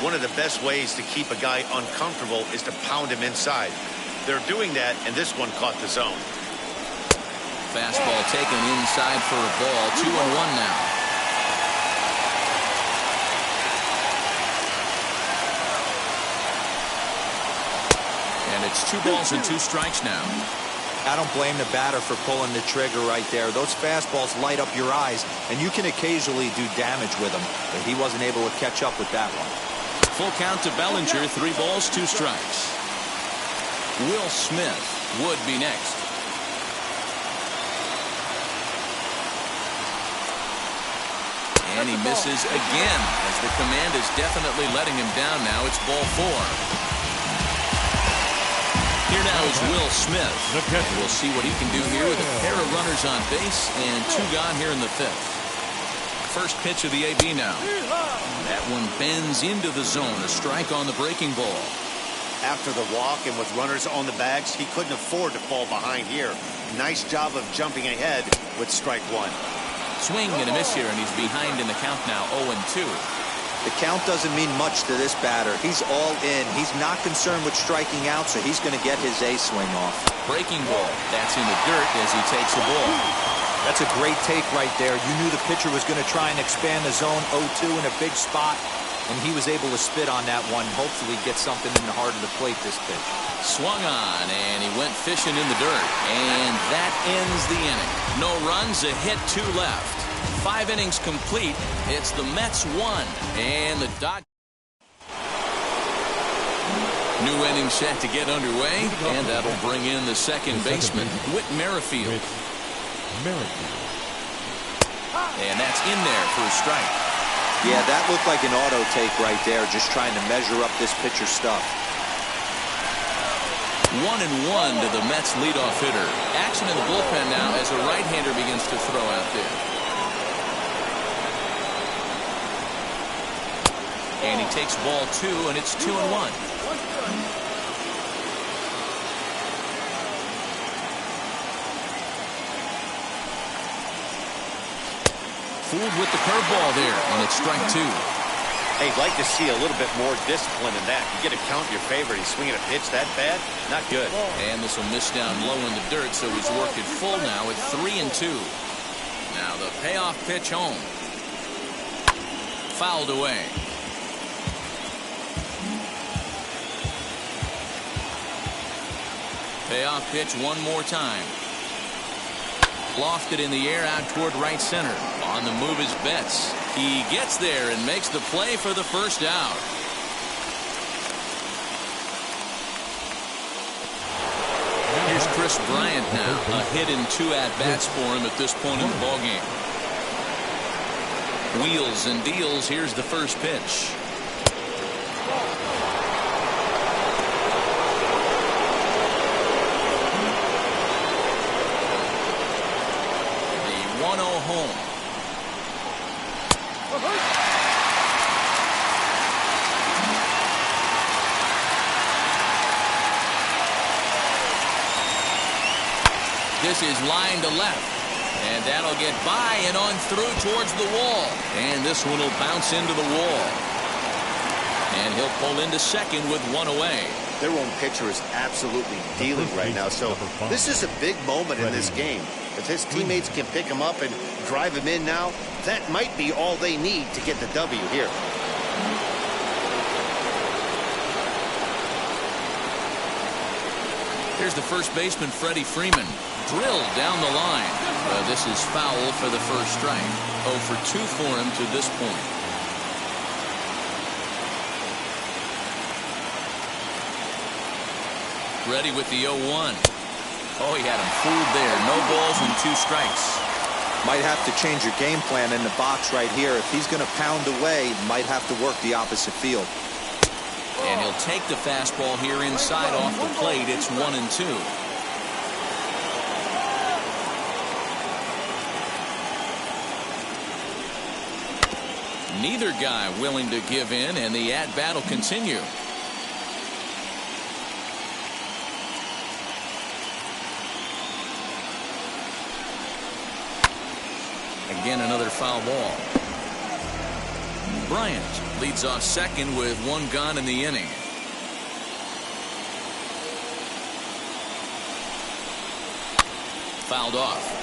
One of the best ways to keep a guy uncomfortable is to pound him inside. They're doing that, and this one caught the zone. Fastball taken inside for a ball. 2-1 now. And it's 2 balls and 2 strikes now. I don't blame the batter for pulling the trigger right there. Those fastballs light up your eyes, and you can occasionally do damage with them. But he wasn't able to catch up with that one. Full count to Bellinger. 3 balls, 2 strikes. Will Smith would be next. And he misses again, as the command is definitely letting him down now. It's ball 4. Here now is Will Smith. We'll see what he can do here with a pair of runners on base and 2 gone here in the 5th. First pitch of the AB now. That one bends into the zone. A strike on the breaking ball. After the walk and with runners on the bags, he couldn't afford to fall behind here. Nice job of jumping ahead with strike 1. Swing and a miss here, and he's behind in the count now, 0-2. The count doesn't mean much to this batter. He's all in. He's not concerned with striking out, so he's going to get his A swing off. Breaking ball. That's in the dirt as he takes the ball. That's a great take right there. You knew the pitcher was going to try and expand the zone 0-2 in a big spot, and he was able to spit on that one. Hopefully get something in the heart of the plate this pitch. Swung on, and he went fishing in the dirt. And that ends the inning. No runs, a hit, 2 left. 5 innings complete. It's the Mets 1 and the Dodgers. New inning set to get underway, and that'll bring in the second baseman, Whit Merrifield. And that's in there for a strike. Yeah, that looked like an auto take right there, just trying to measure up this pitcher's stuff. 1-1 to the Mets leadoff hitter. Action in the bullpen now as a right-hander begins to throw out there. And he takes ball 2, and it's 2-1. Fooled with the curveball there, and it's strike 2. Hey, I'd like to see a little bit more discipline in that. You get a count in your favor, he's swinging a pitch that bad? Not good. And this will miss down low in the dirt, so he's worked it full now at 3-2. Now the payoff pitch home. Fouled away. Payoff pitch one more time. Lofted in the air out toward right center. On the move is Betts. He gets there and makes the play for the first out. Here's Chris Bryant now. A hit in 2 at-bats for him at this point in the ballgame. Wheels and deals. Here's the first pitch. The 1-0 home. This is line to left. And that'll get by and on through towards the wall. And this one will bounce into the wall. And he'll pull into second with 1 away. Their own pitcher is absolutely dealing right now. So this is a big moment in this game. If his teammates can pick him up and drive him in now, that might be all they need to get the W here. Here's the first baseman, Freddie Freeman. Drilled down the line. This is foul for the first strike. 0 for 2 for him to this point. Ready with the 0-1. Oh, he had him fooled there. No balls and 2 strikes. Might have to change your game plan in the box right here. If he's going to pound away, might have to work the opposite field. And he'll take the fastball here inside off the plate. It's 1-2. Neither guy willing to give in, and the at-bat will continue. Again, another foul ball. Bryant leads off second with 1 gone in the inning. Fouled off.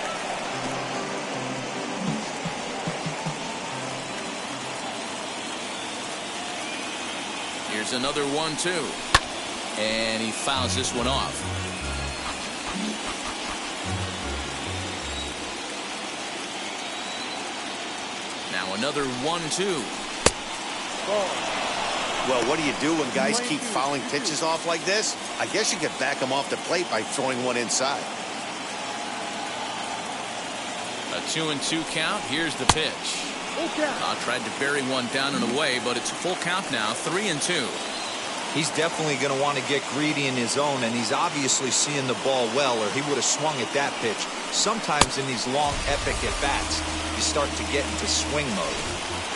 Here's another 1-2. And he fouls this one off. Now another 1-2. Well, what do you do when guys keep fouling pitches off like this? I guess you could back them off the plate by throwing one inside. A 2-2 count. Here's the pitch. Tried to bury one down and away, but it's a full count now. 3-2. He's definitely going to want to get greedy in his own, and he's obviously seeing the ball well, or he would have swung at that pitch. Sometimes in these long, epic at-bats, you start to get into swing mode.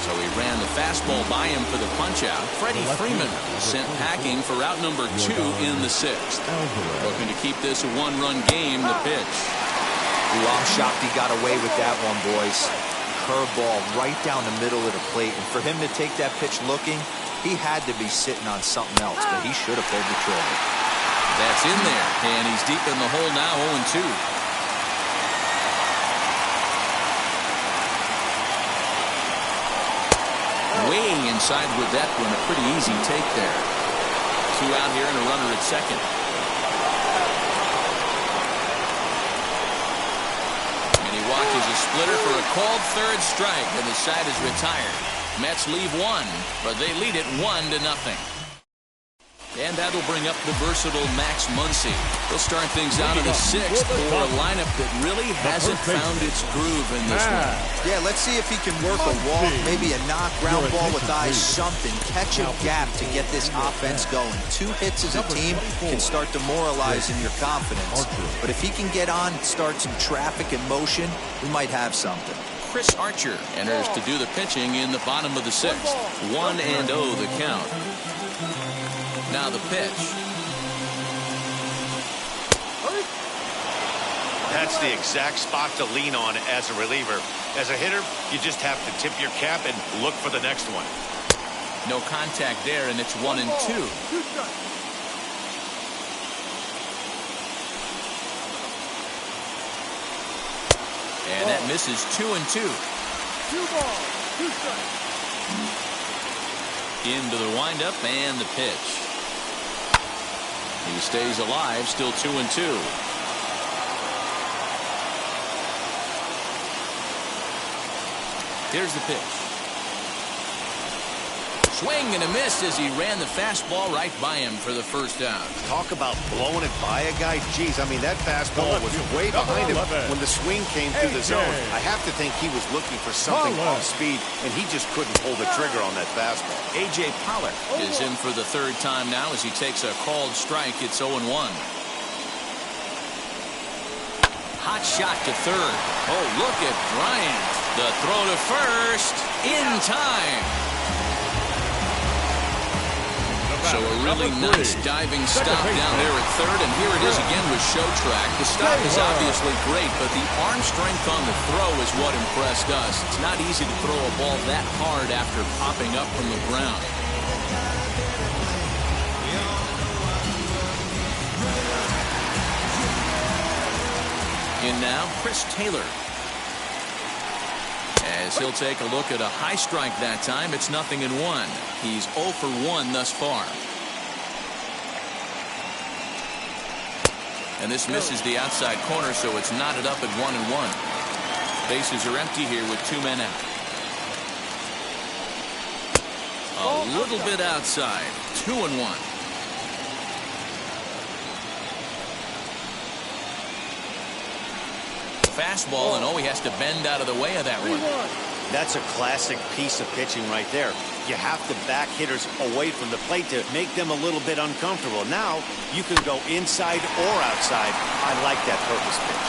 So he ran the fastball by him for the punch-out. Freddie Freeman sent packing for out number 2 in the 6th. Looking to keep this a 1-run game. The pitch. Ooh, I'm shocked he got away with that one, boys. Curveball right down the middle of the plate, and for him to take that pitch looking, he had to be sitting on something else, but he should have pulled the trigger. That's in there, and he's deep in the hole now. 0-2. Way inside with that one. A pretty easy take there. 2 out here and a runner at second. And he watches a splitter for a called 3rd strike, and the side is retired. Mets leave 1, but they lead it 1-0. And that'll bring up the versatile Max Muncy. He'll start things out in the 6th for a lineup that really hasn't found its groove in this one. Yeah, let's see if he can work a walk, maybe a knock, ground ball with eyes, something. Catch a gap to get this offense going. 2 hits as a team can start demoralizing your confidence. But if he can get on, start some traffic in motion, we might have something. Chris Archer enters to do the pitching in the bottom of the 6th. 1-0 the count. Now the pitch. That's the exact spot to lean on as a reliever. As a hitter, you just have to tip your cap and look for the next one. No contact there, and it's 1-2. And that misses. 2-2. 2 balls, 2 strikes. Into the windup and the pitch. He stays alive, still 2-2. Here's the pitch. Swing and a miss as he ran the fastball right by him for the 1st out. Talk about blowing it by a guy. Geez, I mean, that fastball was way behind him when the swing came through the zone. I have to think he was looking for something off speed, and he just couldn't pull the trigger on that fastball. A.J. Pollock is in for the 3rd time now as he takes a called strike. It's 0-1. Hot shot to 3rd. Oh, look at Bryant. The throw to 1st in time. So a really nice diving stop down there at 3rd, and here it is again with show track. The stop is obviously great, but the arm strength on the throw is what impressed us. It's not easy to throw a ball that hard after popping up from the ground. In now, Chris Taylor. As he'll take a look at a high strike that time, it's 0-1. He's 0 for 1 thus far. And this misses the outside corner, so it's knotted up at 1-1. Bases are empty here with 2 men out. A little bit outside. 2-1. Fastball, and he has to bend out of the way of that one. That's a classic piece of pitching right there. You have to back hitters away from the plate to make them a little bit uncomfortable. Now you can go inside or outside. I like that purpose pitch.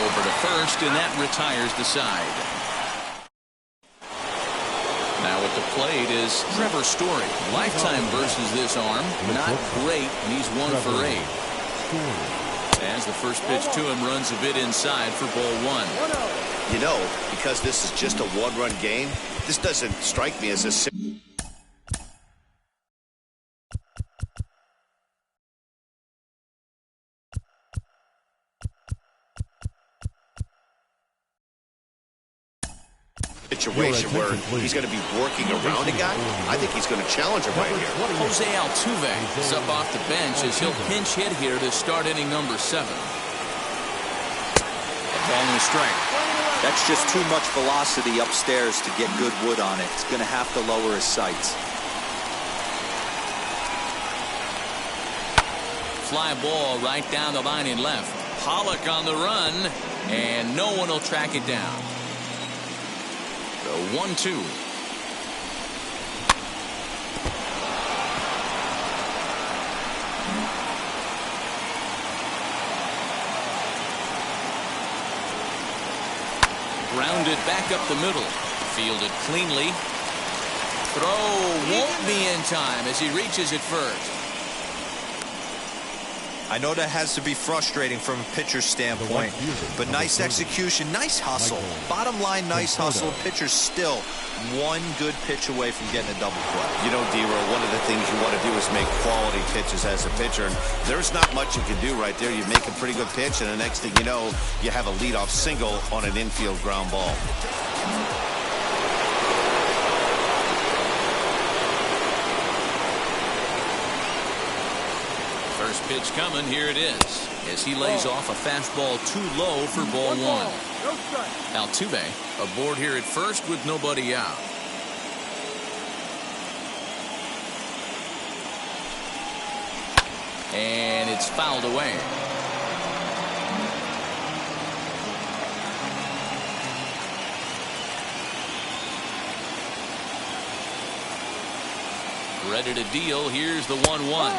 Over to 1st, and that retires the side. Now at the plate is Trevor Story. Lifetime versus this arm. Not great, and he's 1 for 8. As the first pitch to him runs a bit inside for ball 1. You know, because this is just a one-run game, this doesn't strike me as a situation where he's going to be working around a guy. I think he's going to challenge him right here. Jose Altuve is up off the bench as he'll pinch hit here to start inning number 7. A ball and a strike. That's just too much velocity upstairs to get good wood on it. It's going to have to lower his sights. Fly ball right down the line in left. Pollock on the run, and no one will track it down. The 1-2. Grounded back up the middle. Fielded cleanly. Throw won't be in time as he reaches it first. I know that has to be frustrating from a pitcher's standpoint, but nice execution, nice hustle. Bottom line, nice hustle. Pitcher's still one good pitch away from getting a double play. You know, D-Row, one of the things you want to do is make quality pitches as a pitcher, and there's not much you can do right there. You make a pretty good pitch, and the next thing you know, you have a leadoff single on an infield ground ball. First pitch coming, here it is, as he lays off a fastball too low for ball 1. No strike. Altuve aboard here at first with nobody out. And it's fouled away. Ready to deal. Here's the 1-1.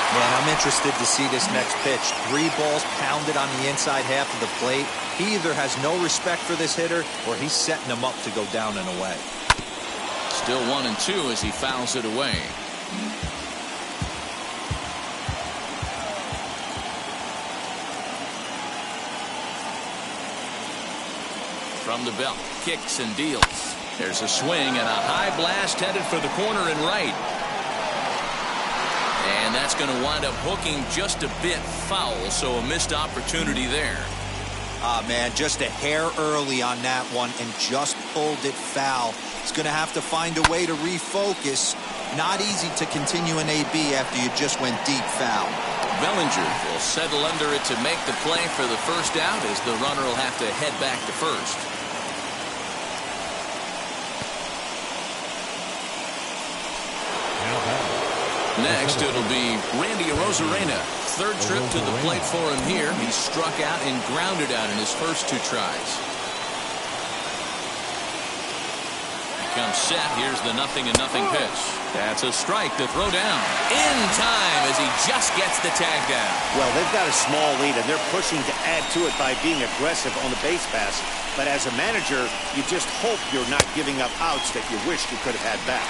Man, I'm interested to see this next pitch. 3 balls pounded on the inside half of the plate. He either has no respect for this hitter or he's setting him up to go down and away. Still 1-2 as he fouls it away. From the belt, kicks and deals. There's a swing and a high blast headed for the corner and right. And that's going to wind up hooking just a bit foul, so a missed opportunity there. Man, just a hair early on that one and just pulled it foul. He's going to have to find a way to refocus. Not easy to continue an AB after you just went deep foul. Bellinger will settle under it to make the play for the first out as the runner will have to head back to first. Next, it'll be Randy Arozarena. Third trip to the plate for him here. He struck out and grounded out in his first 2 tries. He comes set. Here's the 0-0 pitch. That's a strike to throw down. In time as he just gets the tag down. Well, they've got a small lead, and they're pushing to add to it by being aggressive on the base pass. But as a manager, you just hope you're not giving up outs that you wish you could have had back.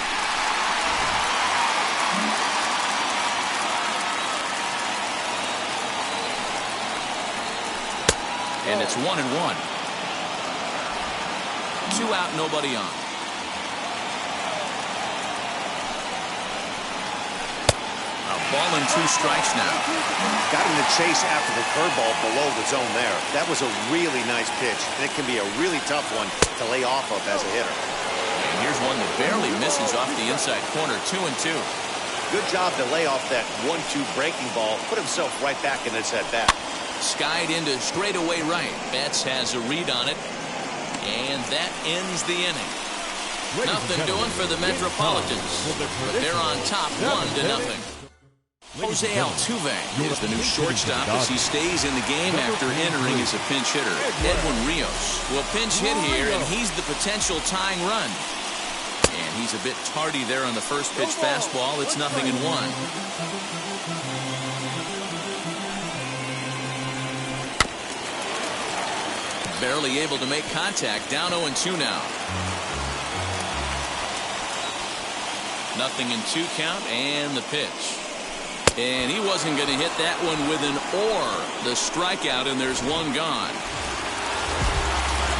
And it's 1-1. 2 out, nobody on. A ball and 2 strikes now. Got him to chase after the curveball below the zone there. That was a really nice pitch, and it can be a really tough one to lay off of as a hitter. And here's one that barely misses off the inside corner. 2-2. Good job to lay off that 1-2 breaking ball. Put himself right back in this at-bat. Skied into straightaway right. Betts has a read on it. And that ends the inning. Nothing doing for the Metropolitans. But they're on top 1-0. Jose Altuve is the new shortstop as he stays in the game after entering as a pinch hitter. Edwin Rios will pinch hit here, and he's the potential tying run. And he's a bit tardy there on the first pitch fastball. It's 0-1. Barely able to make contact. Down 0-2 now. 0-2 count and the pitch. And he wasn't going to hit that one with an or. The strikeout, and there's one gone.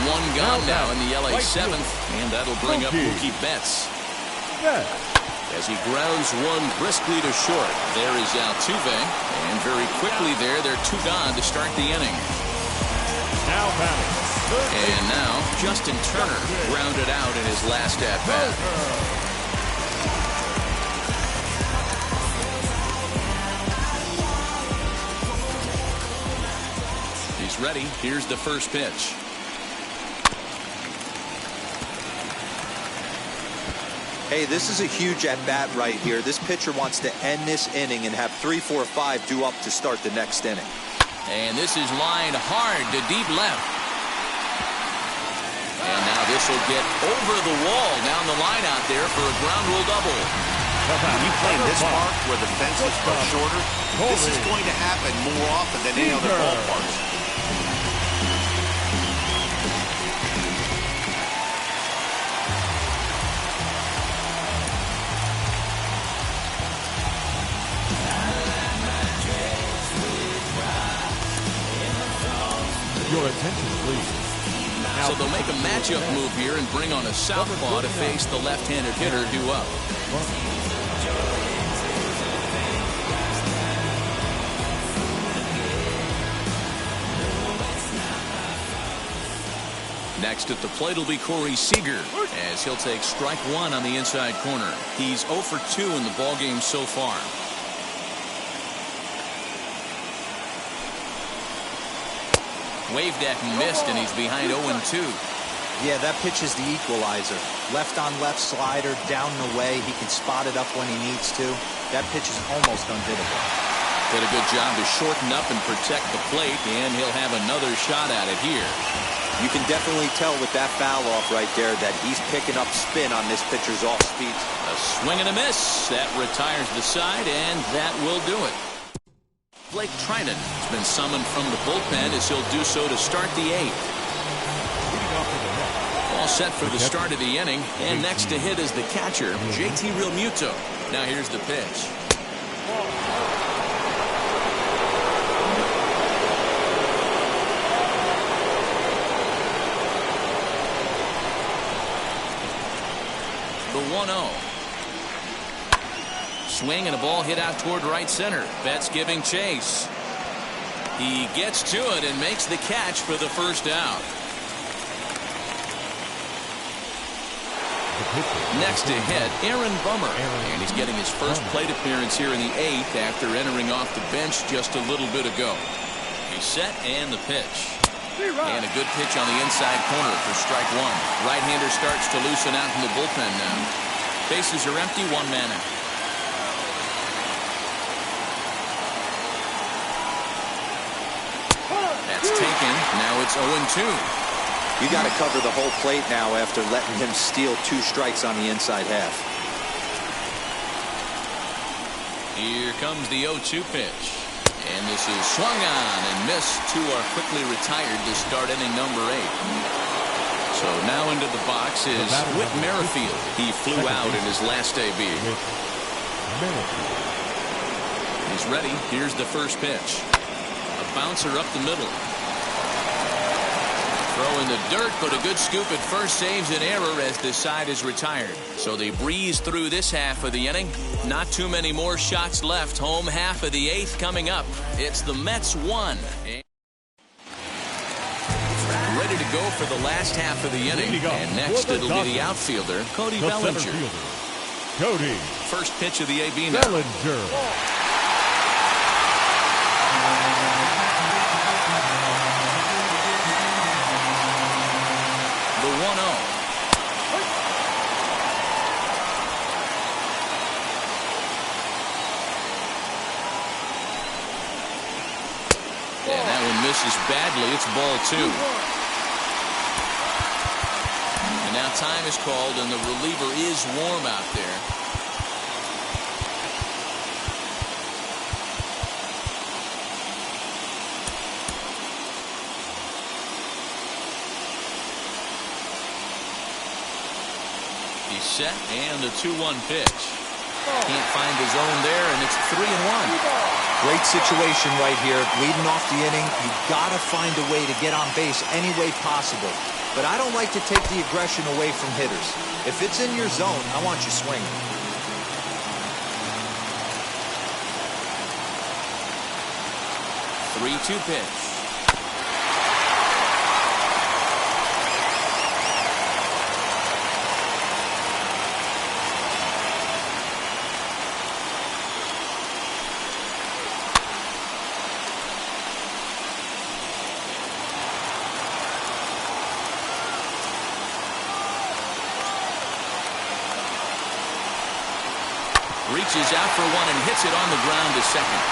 One gone now in the LA 7th, and that'll bring up Mookie Betts. As he grounds one briskly to short. There is Altuve, and very quickly they're two gone to start the inning. And now Justin Turner grounded out in his last at-bat. He's ready. Here's the first pitch. Hey, this is a huge at-bat right here. This pitcher wants to end this inning and have 3, 4, 5 due up to start the next inning. And this is lined hard to deep left. And now this will get over the wall down the line out there for a ground rule double. When you play in this park where the fences are shorter, this is going to happen more often than any other ballparks. Your attention, please. So they'll make a matchup move here and bring on a southpaw to face the left-handed hitter due up. Next at the plate will be Corey Seager, as he'll take strike one on the inside corner. He's 0 for 2 in the ballgame so far. Waved at and missed, and he's behind 0-2. Yeah, that pitch is the equalizer. Left-on-left slider, down and away. He can spot it up when he needs to. That pitch is almost unhittable. Did a good job to shorten up and protect the plate, and he'll have another shot at it here. You can definitely tell with that foul off right there that he's picking up spin on this pitcher's off speed. A swing and a miss. That retires the side, and that will do it. Blake Trinan has been summoned from the bullpen as he'll do so to start the 8th. All set for the start of the inning, and next to hit is the catcher, JT Realmuto. Now here's the pitch. The 1-0. Swing and a ball hit out toward right center. Betts giving chase. He gets to it and makes the catch for the first out. Next to hit, Aaron Bummer. And he's getting his first plate appearance here in the 8th after entering off the bench just a little bit ago. He's set and the pitch. And a good pitch on the inside corner for strike one. Right-hander starts to loosen out in the bullpen now. Bases are empty, 1 man out. That's taken. Now it's 0-2. You got to cover the whole plate now after letting him steal 2 strikes on the inside half. Here comes the 0-2 pitch. And this is swung on and missed. 2 are quickly retired to start inning number 8. So now into the box is Whit Merrifield. He flew out in his last debut. He's ready. Here's the first pitch. A bouncer up the middle. Throw in the dirt, but a good scoop at first saves an error as this side is retired. So they breeze through this half of the inning. Not too many more shots left. Home half of the 8th coming up. It's the Mets 1. Ready to go for the last half of the inning. And next it'll be the outfielder, Cody Bellinger. Cody. First pitch of the AB now. Bellinger. The 1-0. And that one misses badly. It's ball 2. And now time is called, and the reliever is warm out there. He's set, and the 2-1 pitch. Can't find his own there, and it's 3-1. Great situation right here. Leading off the inning, you got to find a way to get on base any way possible. but I don't like to take the aggression away from hitters. If it's in your zone, I want you swinging. Three-two pitch. Reaches out for one and hits it on the ground to second.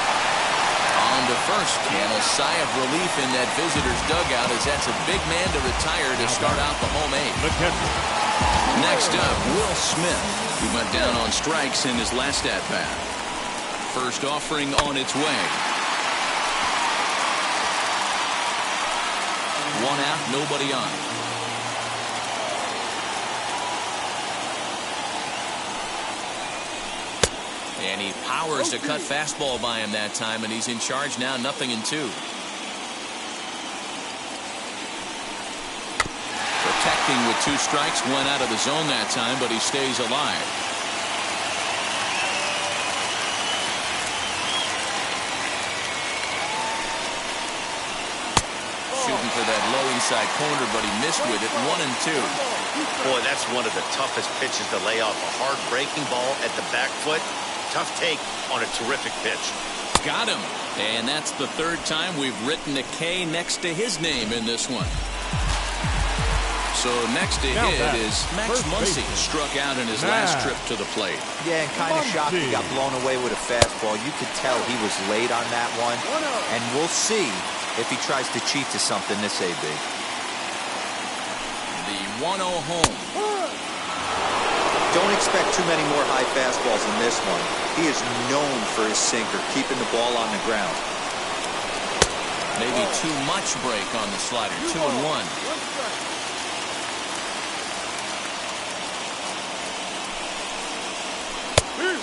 On to first, and a sigh of relief in that visitor's dugout as that's a big man to retire to start out the home eighth. Next up, Will Smith. He went down on strikes in his last at-bat. First offering on its way. One out, nobody on. And he powers a cut fastball by him that time, and he's in charge now, 0-2. Protecting with 2 strikes, went out of the zone that time, but he stays alive. Shooting for that low inside corner, but he missed with it, 1-2. Boy, that's one of the toughest pitches to lay off. A hard breaking ball at the back foot. Tough take on a terrific pitch. Got him. And that's the 3rd time we've written a K next to his name in this one. So next to hit is Max Muncy. Struck out in his last trip to the plate. Yeah, and kind of shocked he got blown away with a fastball. You could tell he was late on that one. And we'll see if he tries to cheat to something this AB. The 1-0 home. Don't expect too many more high fastballs in this one. He is known for his sinker, keeping the ball on the ground. Maybe too much break on the slider. 2-1.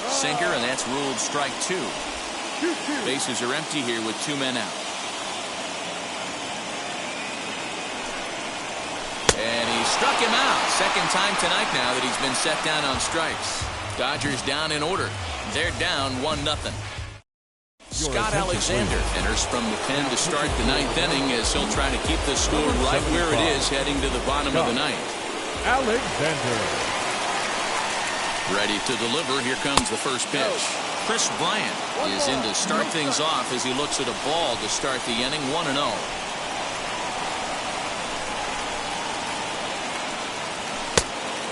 Sinker, and that's ruled strike 2. Bases are empty here with 2 men out. And he struck him out. Second time tonight now that he's been set down on strikes. Dodgers down in order. They're down 1-0. Scott Alexander enters from the pen to start the 9th inning as he'll try to keep the score right where it is heading to the bottom of the 9th. Alexander. Ready to deliver. Here comes the first pitch. Chris Bryant is in to start things off as he looks at a ball to start the inning. 1-0.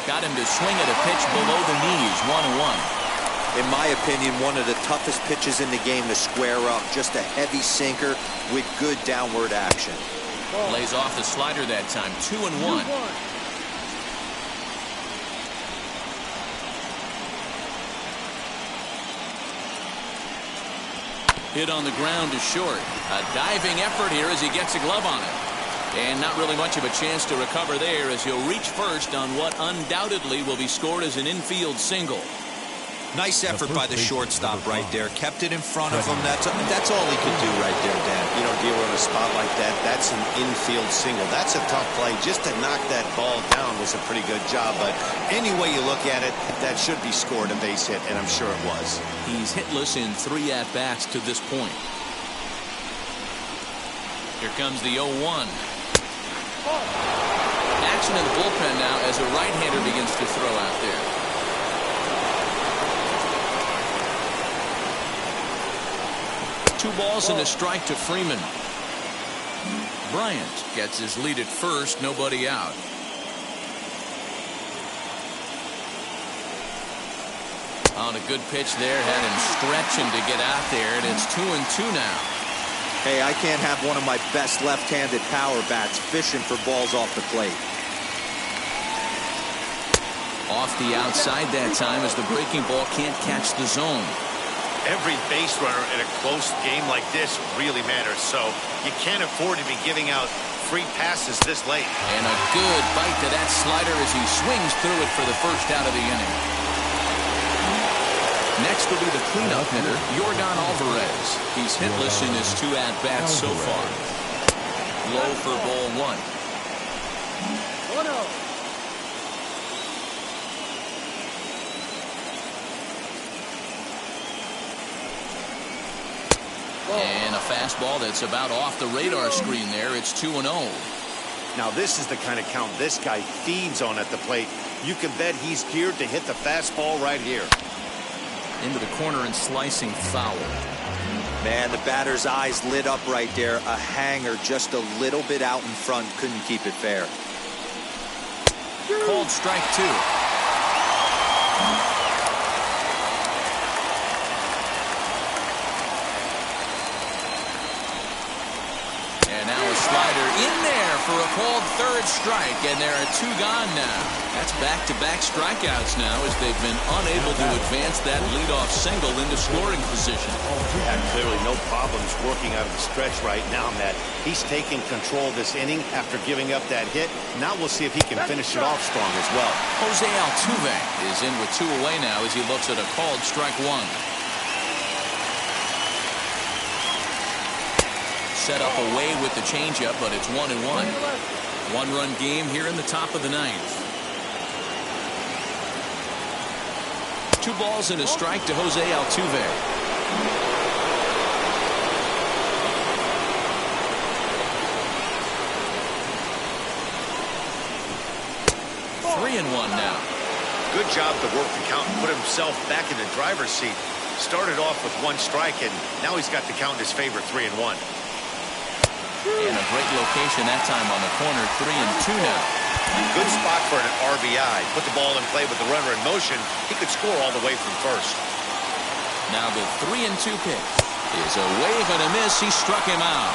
Got him to swing at a pitch below the knees. 1-1. In my opinion, one of the toughest pitches in the game to square up. Just a heavy sinker with good downward action. Lays off the slider that time. 2-1. Hit on the ground to short. A diving effort here as he gets a glove on it. And not really much of a chance to recover there as he'll reach first on what undoubtedly will be scored as an infield single. Nice effort by the shortstop right there. Kept it in front of him. That's all he could do right there, Dan. You don't deal with a spot like that. That's an infield single. That's a tough play. Just to knock that ball down was a pretty good job. But any way you look at it, that should be scored a base hit, and I'm sure it was. He's hitless in 3 at-bats to this point. Here comes the 0-1. Action in the bullpen now as a right-hander begins to throw out there. Two balls and a strike to Freeman. Bryant gets his lead at first, nobody out. On a good pitch there, had him stretching to get out there, and it's 2-2 now. Hey, I can't have one of my best left-handed power bats fishing for balls off the plate. Off the outside that time as the breaking ball can't catch the zone. Every base runner in a close game like this really matters, so you can't afford to be giving out free passes this late. And a good bite to that slider as he swings through it for the first out of the inning. Next will be the cleanup hitter, Yordan Alvarez. He's hitless in his 2 at-bats so far. Low for ball 1. And a fastball that's about off the radar screen there. It's 2-0. Now this is the kind of count this guy feeds on at the plate. You can bet he's geared to hit the fastball right here. Into the corner and slicing foul. Man, the batter's eyes lit up right there. A hanger just a little bit out in front. Couldn't keep it fair. Called strike 2. And now a slider in there for a called third strike, and there are 2 gone now. That's back-to-back strikeouts now as they've been unable to advance that leadoff single into scoring position. Yeah, clearly no problems working out of the stretch right now, Matt. He's taking control of this inning after giving up that hit. Now we'll see if he can finish it off strong as well. Jose Altuve is in with 2 away now as he looks at a called strike 1. Set up away with the changeup, but it's 1-1. 1-run game here in the top of the 9th. 2 balls and a strike to Jose Altuve. 3-1 now. Good job to work the count and put himself back in the driver's seat. Started off with 1 strike, and now he's got the count in his favor, 3-1. And a great location that time on the corner, 3-2 now. Good spot for an RBI. Put the ball in play with the runner in motion. He could score all the way from first. Now the 3-2 pitch is a wave and a miss. He struck him out.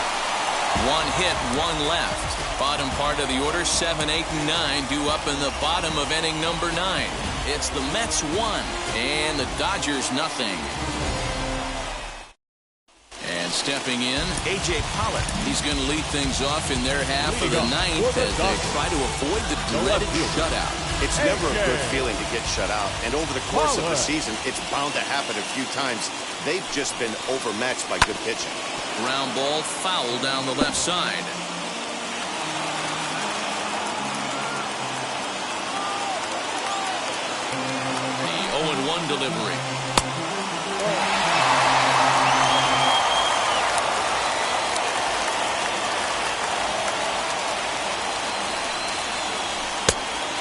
1 hit, 1 left. Bottom part of the order, 7, 8, and 9 due up in the bottom of inning number 9. It's the Mets 1 and the Dodgers nothing. And stepping in, A.J. Pollock. He's going to lead things off in their half of the 9th as they try to avoid the dreaded shutout. It's never a good feeling to get shut out, and over the course of the season, it's bound to happen a few times. They've just been overmatched by good pitching. Ground ball foul down the left side. The 0-1 delivery.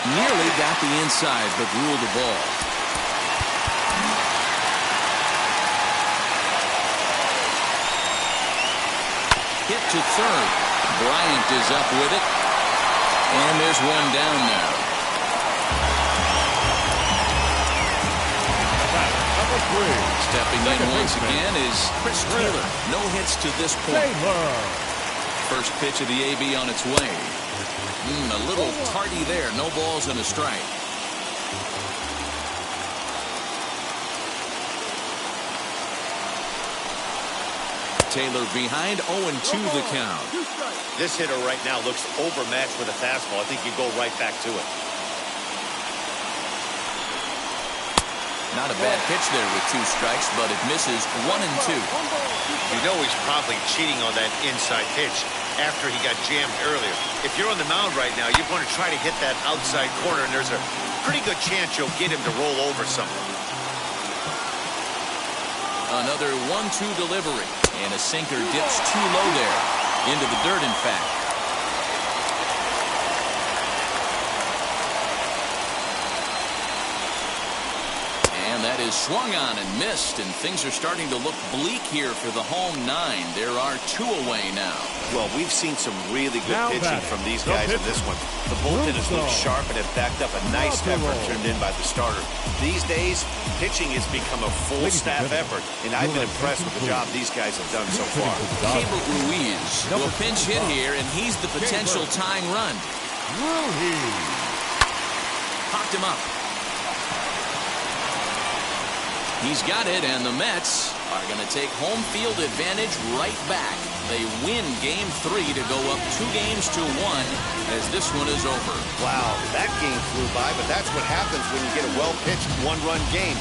Nearly got the inside, but ruled the ball. Hit to third. Bryant is up with it. And there's 1 down now. Stepping in once again is Chris Taylor. No hits to this point. First pitch of the AB on its way. A little tardy there. No balls and a strike. Taylor behind, 0-2 the count. This hitter right now looks overmatched with a fastball. I think you go right back to it. Not a bad pitch there with 2 strikes, but it misses 1-2. You know he's probably cheating on that inside pitch after he got jammed earlier. If you're on the mound right now, you're going to try to hit that outside corner, and there's a pretty good chance you'll get him to roll over something. Another 1-2 delivery, and a sinker dips too low there. Into the dirt, in fact. And that is swung on and missed, and things are starting to look bleak here for the home 9. There are 2 away now. Well, we've seen some really good pitching from these guys in this one. The bullpen has looked sharp and have backed up a nice effort turned in by the starter. These days, pitching has become a full staff effort, and I've been impressed with the job these guys have done so far. Keibert Ruiz will pinch hit here, and he's the potential tying run. Popped him up. He's got it, and the Mets are going to take home field advantage right back. They win Game 3 to go up 2-1 as this one is over. Wow, that game flew by, but that's what happens when you get a well-pitched 1-run game.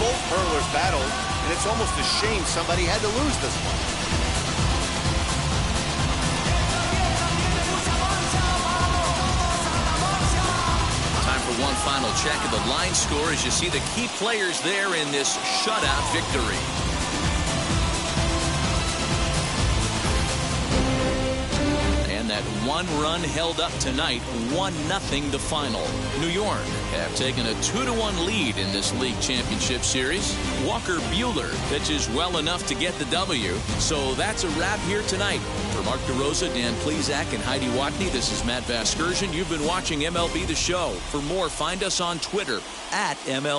Both hurlers battled, and it's almost a shame somebody had to lose this one. final check of the line score as you see the key players there in this shutout victory. That one run held up tonight, 1-0 the final. New York have taken a 2-1 lead in this league championship series. Walker Buehler pitches well enough to get the W. So that's a wrap here tonight. For Mark DeRosa, Dan Plesac, and Heidi Watney, this is Matt Vasgersian. You've been watching MLB The Show. For more, find us on Twitter @MLB.